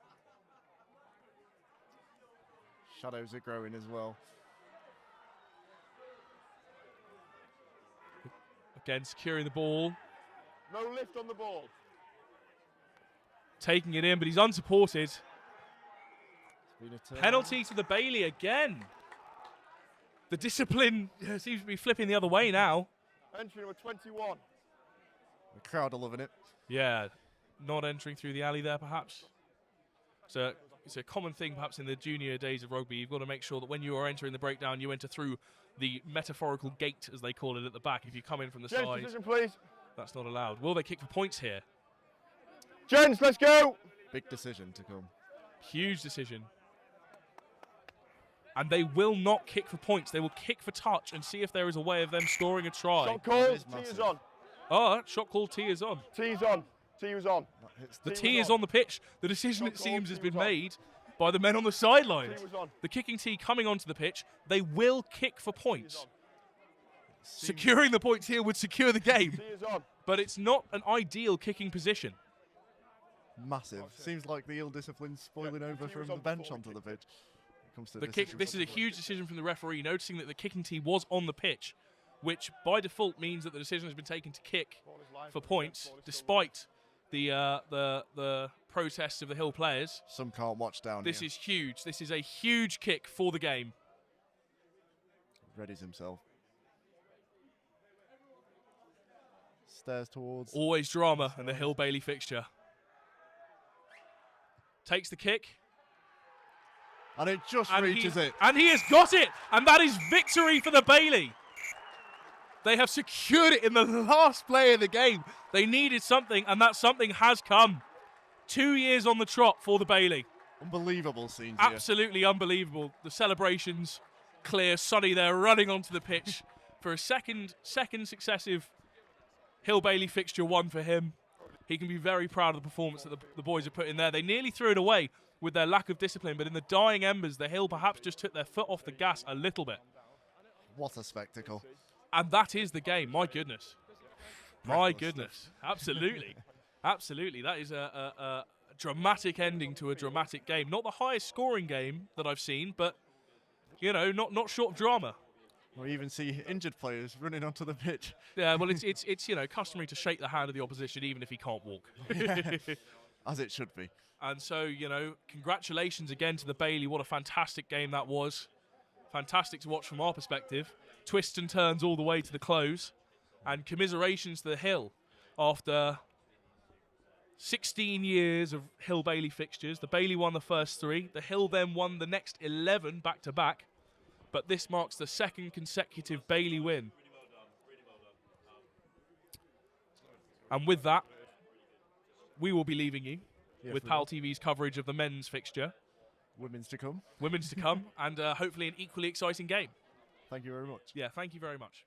Shadows are growing as well. Again, securing the ball. No lift on the ball. Taking it in, but he's unsupported. It's been a turn. Penalty to the Bailey again. The discipline seems to be flipping the other way now. Entry number 21. The crowd are loving it. Yeah, not entering through the alley there, perhaps. So it's a common thing, perhaps, in the junior days of rugby. You've got to make sure that when you are entering the breakdown, you enter through the metaphorical gate, as they call it, at the back. If you come in from the Gents, side, position, please. that's not allowed. Will they kick for points here? Gents, let's go. Big decision to come. Huge decision. And they will not kick for points. They will kick for touch and see if there is a way of them scoring a try. Shot call, is T is massive. on. Oh, shot call, T is on. T's on. T was on. That hits The T T was is on. on the pitch. The decision, Shot it call, seems, T has been was on. made by the men on the sidelines. T was on. The kicking T coming onto the pitch. They will kick for points. on. Securing the points here would secure the game, T is on. but it's not an ideal kicking position. Massive. Seems like the ill discipline spoiling over T from was the on bench before onto the pitch. It comes to The kick. decisions. This is a huge decision from the referee, noticing that the kicking T was on the pitch, which by default means that the decision has been taken to kick Ball is line for the points, ball is still despite the protests of the Hill players. Some can't watch down This here. is huge. This is a huge kick for the game. Readies himself. Stares towards. Always drama in the Hill Bailey fixture. Takes the kick. And it just reaches it. And he has got it. And that is victory for the Bailey. They have secured it in the last play of the game. They needed something, and that something has come. 2 years on the trot for the Bailey. Unbelievable scenes here. Absolutely unbelievable. The celebrations clear. Sonny there running onto the pitch for a second successive Hill Bailey fixture won for him. He can be very proud of the performance that the boys have put in there. They nearly threw it away with their lack of discipline, but in the dying embers, the Hill perhaps just took their foot off the gas a little bit. What a spectacle. And that is the game. My goodness. My Breathless goodness. Absolutely. Absolutely. That is a dramatic ending to a dramatic game. Not the highest scoring game that I've seen, but, you know, not short of drama. We even see injured players running onto the pitch. Yeah, well, it's you know, customary to shake the hand of the opposition even if he can't walk. As it should be. And so, you know, congratulations again to the Bailey. What a fantastic game that was. Fantastic to watch from our perspective. Twists and turns all the way to the close. And commiserations to the Hill after 16 years of Hill Bailey fixtures. The Bailey won the first 3. The Hill then won the next 11 back-to-back. But this marks the second consecutive Bailey win. And with that, we will be leaving you with we will. PalTV's coverage of the men's fixture. Women's to come. Women's to come, and hopefully an equally exciting game. Thank you very much. Yeah, thank you very much.